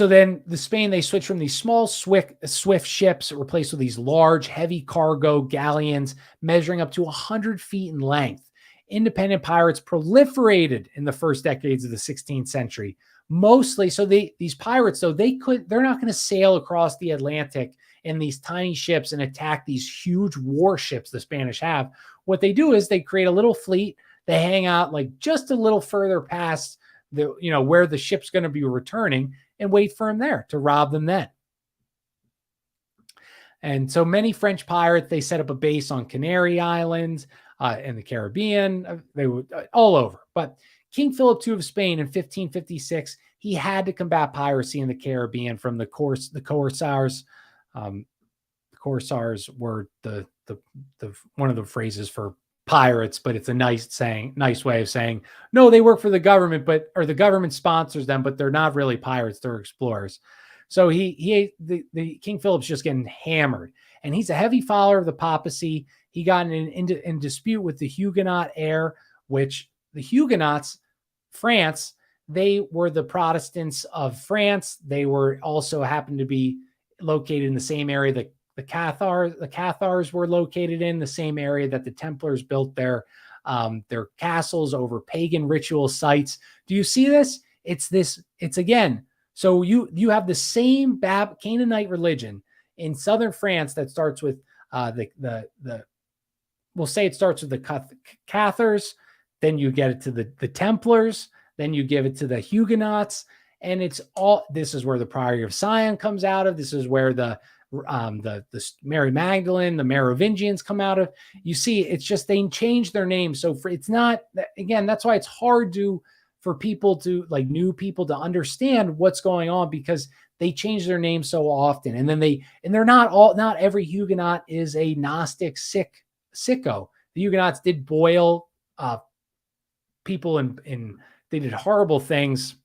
then the Spain, they switch from these small swift ships replaced with these large, heavy cargo galleons measuring up to 100 feet in length. Independent pirates proliferated in the first decades of the 16th century. Mostly, so these pirates, though, they're not going to sail across the Atlantic in these tiny ships and attack these huge warships the Spanish have. What they do is they create a little fleet. They hang out like just a little further past where the ship's going to be returning, and wait for them there to rob them then. And so many French pirates, they set up a base on Canary Islands in the Caribbean. They were all over. But King Philip II of Spain in 1556, he had to combat piracy in the Caribbean from the Corsairs. The Corsairs were the one of the phrases for pirates, but it's a nice way of saying, no, they work for the government, or the government sponsors them, but they're not really pirates, they're explorers. So the King Philip's just getting hammered, and he's a heavy follower of the papacy. He got in dispute with the Huguenot heir, which the Huguenots, France, they were the Protestants of France. They were also happened to be located in the same area that the Cathars were located in, the same area that the Templars built their castles over pagan ritual sites. Do you see this? It's again. So you have the same Canaanite religion in southern France that starts with we'll say it starts with the Cathars, then you get it to the Templars, then you give it to the Huguenots, and this is where the Priory of Sion comes out of. This is where the Mary Magdalene, the Merovingians come out of. You see, it's just they change their name. So it's not, again, that's why it's hard for people to, like, new people to understand what's going on, because they change their name so often. And then they're not every Huguenot is a Gnostic sicko. The Huguenots did boil people and they did horrible things.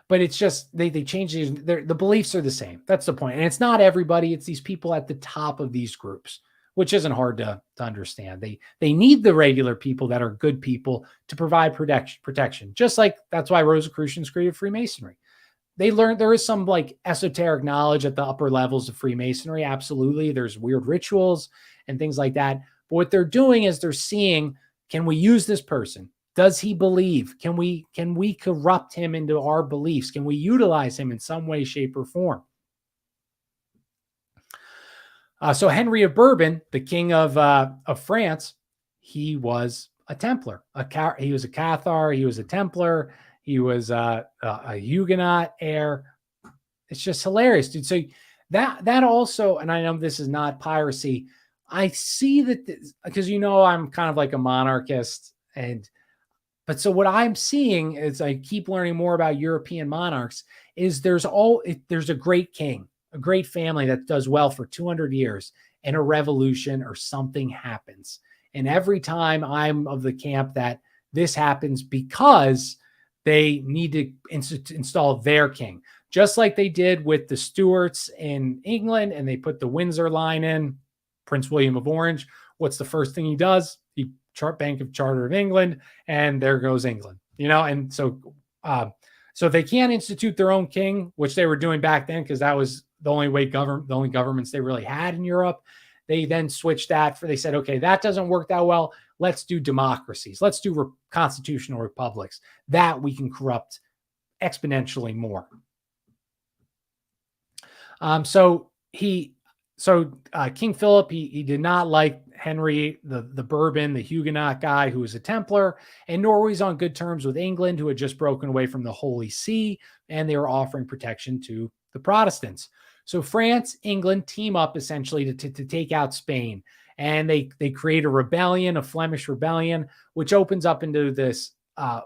but it's just they change the beliefs are the same. That's the point. And it's not everybody, it's these people at the top of these groups, which isn't hard to understand. They need the regular people that are good people to provide protection. Just like that's why Rosicrucians created Freemasonry. They learned there is some like esoteric knowledge at the upper levels of Freemasonry. Absolutely. There's weird rituals and things like that. But what they're doing is they're seeing, can we use this person? Does he believe? Can we corrupt him into our beliefs? Can we utilize him in some way, shape, or form? So Henry of Bourbon, the king of France, he was a Templar. He was a Cathar. He was a Templar. He was a Huguenot heir. It's just hilarious, dude. So that also, and I know this is not piracy. I see that because I'm kind of like a monarchist, but so what I'm seeing as I keep learning more about European monarchs is there's a great king, a great family that does well for 200 years, and a revolution or something happens. And every time I'm of the camp that this happens because they need to install their king, just like they did with the Stuarts in England, and they put the Windsor line in. Prince William of Orange, what's the first thing he does? He Bank of Charter of England, and there goes England. And so they can't institute their own king, which they were doing back then because that was the only governments they really had in Europe. They then switched they said, okay, that doesn't work that well. Let's do democracies. Let's do constitutional republics. That we can corrupt exponentially more. King Philip, he did not like Henry, the Bourbon, the Huguenot guy who was a Templar, and nor was he on good terms with England, who had just broken away from the Holy See, and they were offering protection to the Protestants. So France, England team up essentially to take out Spain, and they create a rebellion, a Flemish rebellion, which opens up into this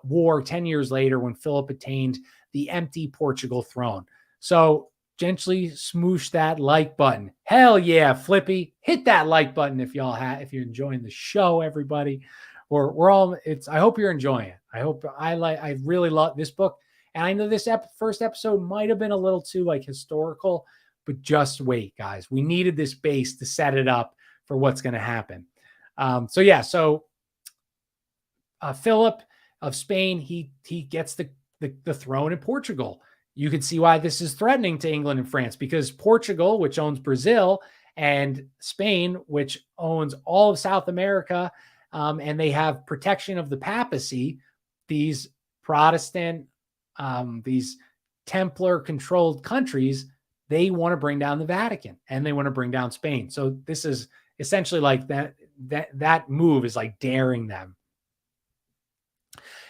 war 10 years later when Philip attained the empty Portugal throne. So gently smoosh that like button. Hell yeah, Flippy. Hit that like button if you're enjoying the show, everybody. I hope you're enjoying it. I really love this book. And I know this first episode might have been a little too historical, but just wait, guys. We needed this base to set it up for what's going to happen. Philip of Spain, he gets the throne in Portugal. You can see why this is threatening to England and France, because Portugal, which owns Brazil, and Spain, which owns all of South America, and they have protection of the papacy, these Protestant, these Templar-controlled countries, they want to bring down the Vatican, and they want to bring down Spain. So this is essentially like that move is like daring them.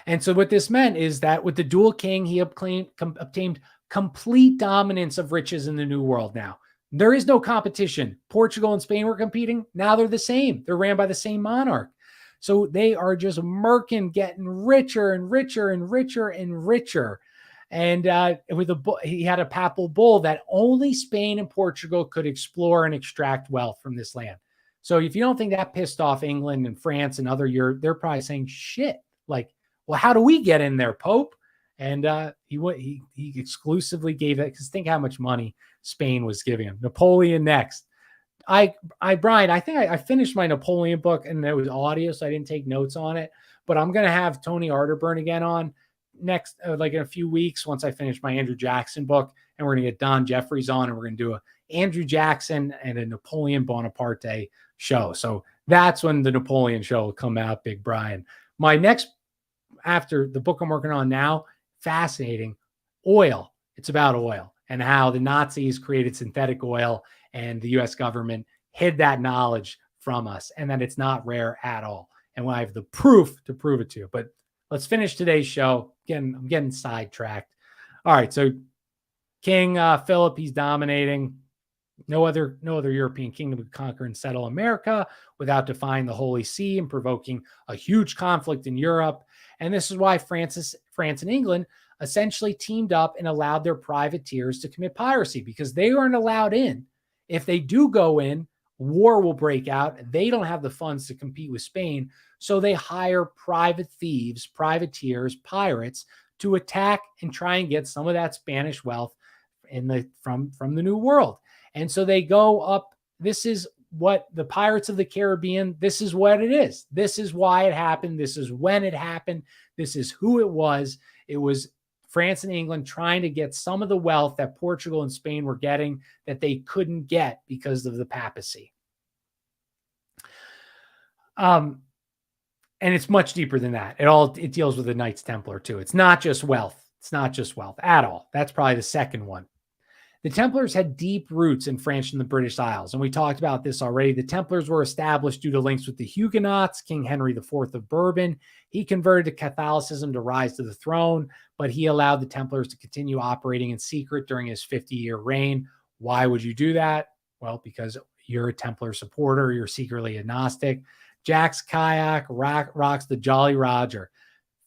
And so what this meant is that with the dual king, he obtained complete dominance of riches in the New World now. There is no competition. Portugal and Spain were competing. Now they're the same. They're ran by the same monarch. So they are just murking, getting richer and richer and richer and richer. And he had a papal bull that only Spain and Portugal could explore and extract wealth from this land. So if you don't think that pissed off England and France and other Europe, they're probably saying, shit, well, how do we get in there, Pope? And he exclusively gave it, because think how much money Spain was giving him. Napoleon next. Brian, I think I finished my Napoleon book, and it was audio, so I didn't take notes on it. But I'm going to have Tony Arterburn again on next, in a few weeks, once I finish my Andrew Jackson book, and we're going to get Don Jeffries on, and we're going to do a Andrew Jackson and a Napoleon Bonaparte show. So that's when the Napoleon show will come out, Big Brian. My next, after the book I'm working on now, fascinating, oil. It's about oil and how the Nazis created synthetic oil, and the U.S. government hid that knowledge from us, and that it's not rare at all. And I have the proof to prove it to you. But let's finish today's show. Again, I'm getting sidetracked. All right, so King Philip, he's dominating. No other European kingdom could conquer and settle America without defying the Holy See and provoking a huge conflict in Europe. And this is why France and England essentially teamed up and allowed their privateers to commit piracy, because they weren't allowed in. If they do go in, war will break out. They don't have the funds to compete with Spain. So they hire private thieves, privateers, pirates to attack and try and get some of that Spanish wealth from the New World. And so they go up. This is what the Pirates of the Caribbean, this is what it is. This is why it happened. This is when it happened. This is who it was. It was France and England trying to get some of the wealth that Portugal and Spain were getting that they couldn't get because of the papacy. And it's much deeper than that. It deals with the Knights Templar too. It's not just wealth. It's not just wealth at all. That's probably the second one. The Templars had deep roots in France and the British Isles, and we talked about this already. The Templars were established due to links with the Huguenots, King Henry IV of Bourbon. He converted to Catholicism to rise to the throne, but he allowed the Templars to continue operating in secret during his 50-year reign. Why would you do that? Well, because you're a Templar supporter, you're secretly a Gnostic. Jack's kayak rocks the Jolly Roger.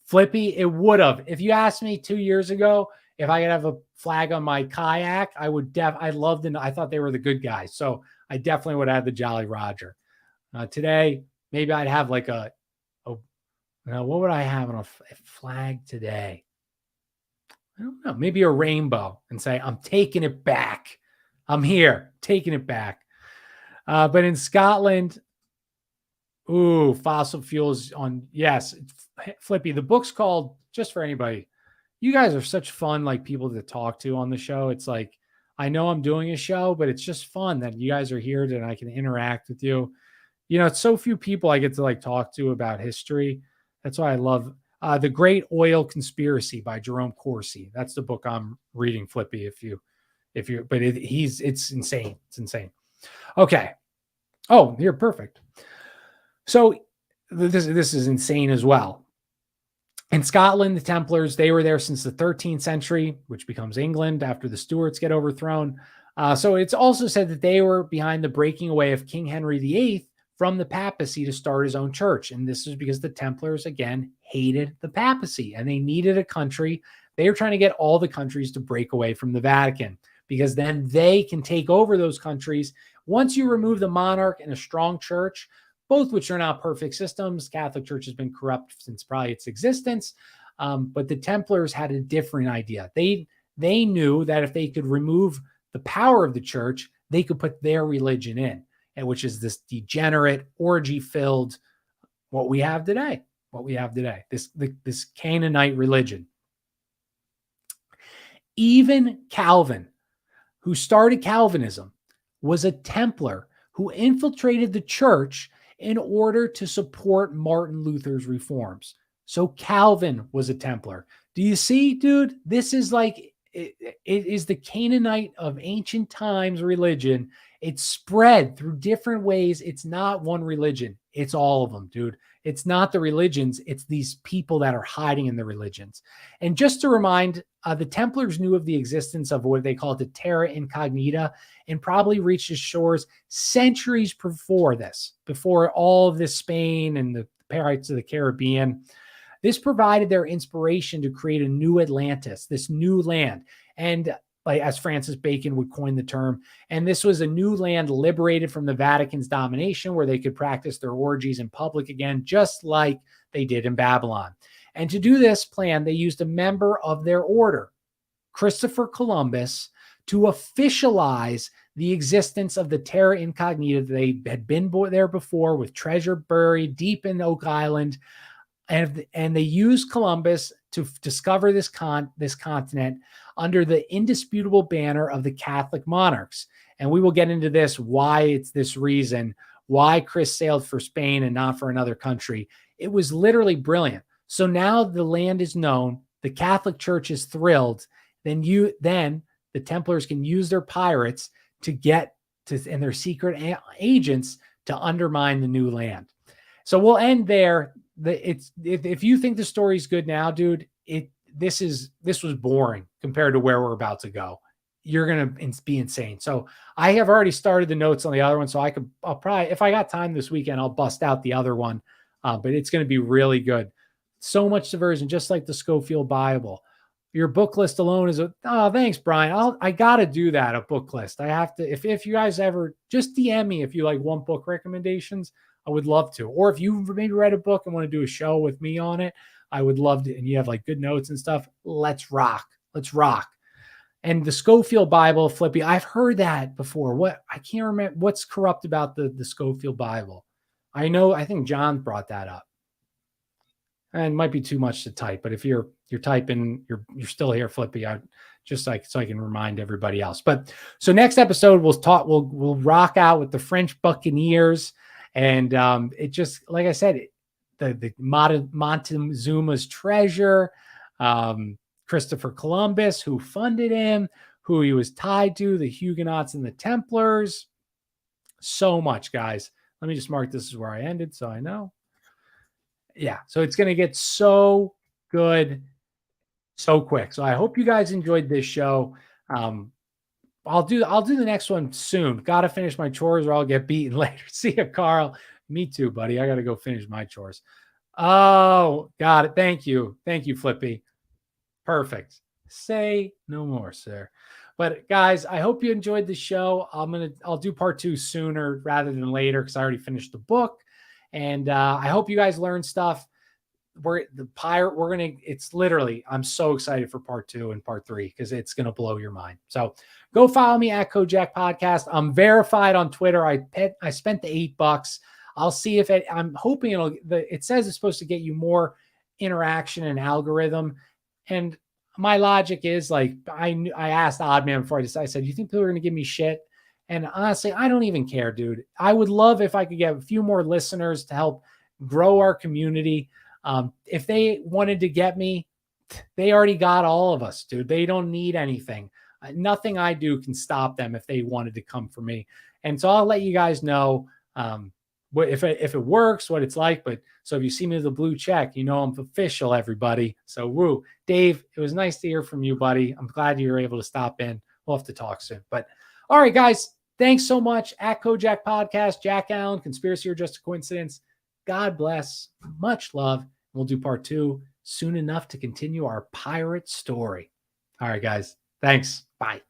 Flippy, it would have. If you asked me 2 years ago, if I could have a flag on my kayak, I would I loved it. I thought they were the good guys. So I definitely would have the Jolly Roger. Today, maybe I'd have like what would I have on a flag today? I don't know. Maybe a rainbow and say, I'm taking it back. I'm here, taking it back. But in Scotland, fossil fuels yes, Flippy. The book's called, just for anybody, you guys are such fun, like people to talk to on the show. It's like, I know I'm doing a show, but it's just fun that you guys are here and I can interact with you. You know, it's so few people I get to like talk to about history. That's why I love The Great Oil Conspiracy by Jerome Corsi. That's the book I'm reading, Flippy. It's insane. It's insane. Okay. Oh, you're perfect. So this is insane as well. In Scotland, the Templars, they were there since the 13th century, which becomes England after the Stuarts get overthrown. So it's also said that they were behind the breaking away of King Henry VIII from the papacy to start his own church. And this is because the Templars, again, hated the papacy and they needed a country. They were trying to get all the countries to break away from the Vatican because then they can take over those countries. Once you remove the monarch and a strong church, both which are not perfect systems. Catholic Church has been corrupt since probably its existence. But the Templars had a different idea. They knew that if they could remove the power of the church, they could put their religion in, and which is this degenerate, orgy-filled, what we have today, this Canaanite religion. Even Calvin, who started Calvinism, was a Templar who infiltrated the church in order to support Martin Luther's reforms. So Calvin was a Templar. Do you see, dude? This is like, it is the Canaanite of ancient times religion. It's spread through different ways. It's not one religion. It's all of them, dude. It's not the religions. It's these people that are hiding in the religions. And just to remind, the Templars knew of the existence of what they call the terra incognita and probably reached its shores centuries before this, before all of this Spain and the Pirates of the Caribbean. This provided their inspiration to create a new Atlantis, this new land. And like as Francis Bacon would coin the term, and this was a new land liberated from the Vatican's domination where they could practice their orgies in public again, just like they did in Babylon. And to do this plan, they used a member of their order, Christopher Columbus, to officialize the existence of the terra incognita. They had been there before with treasure buried deep in Oak Island. And they used Columbus to discover this continent under the indisputable banner of the Catholic monarchs. And we will get into this, why it's this reason, why Chris sailed for Spain and not for another country. It was literally brilliant. So now the land is known, the Catholic Church is thrilled, then the Templars can use their pirates and their secret agents to undermine the new land. So we'll end there. If you think the story's good now, dude, this was boring compared to where we're about to go. You're gonna be insane. So I have already started the notes on the other one, so I'll probably, if I got time this weekend, I'll bust out the other one. But it's going to be really good. So much diversion, just like the Schofield Bible. Your book list alone is thanks, Brian. I gotta do that, a book list. I have to. If you guys ever just DM me if you like want book recommendations. I would love to. Or if you maybe read a book and want to do a show with me on it, I would love to, and you have like good notes and stuff. Let's rock. Let's rock. And the Schofield Bible, Flippy, I've heard that before. What I can't remember what's corrupt about the Schofield Bible. I think John brought that up. And it might be too much to type, but if you're typing, you're still here, Flippy. I just like so I can remind everybody else. But so next episode we'll rock out with the French Buccaneers, and it just like I said, the Montezuma's treasure, Christopher Columbus, who funded him, who he was tied to, the Huguenots and the Templars. So much, guys. Let me just mark this is where I ended, so I know. Yeah, so it's going to get so good so quick. So I hope you guys enjoyed this show. I'll do the next one soon. Got to finish my chores or I'll get beaten later. See ya, Carl. Me too, buddy. I got to go finish my chores. Oh, got it. Thank you, Flippy. Perfect. Say no more, sir. But guys, I hope you enjoyed the show. I'll do part 2 sooner rather than later because I already finished the book. And I hope you guys learned stuff. It's literally, I'm so excited for part 2 and part 3 because it's going to blow your mind. So go follow me at Kojak Podcast. I'm verified on Twitter. I spent the $8. I'll see if I'm hoping it says it's supposed to get you more interaction and algorithm. And my logic is like, I asked Oddman before I said, you think people are going to give me shit? And honestly, I don't even care, dude. I would love if I could get a few more listeners to help grow our community. If they wanted to get me, they already got all of us, dude. They don't need anything. Nothing I do can stop them if they wanted to come for me. And so I'll let you guys know if it works, what it's like. But so if you see me with a blue check, you know I'm official, everybody. So woo. Dave, it was nice to hear from you, buddy. I'm glad you were able to stop in. We'll have to talk soon. But all right, guys. Thanks so much. At Kojak Podcast, Jack Allen, Conspiracy or Just a Coincidence. God bless. Much love. We'll do part 2 soon enough to continue our pirate story. All right, guys. Thanks. Bye.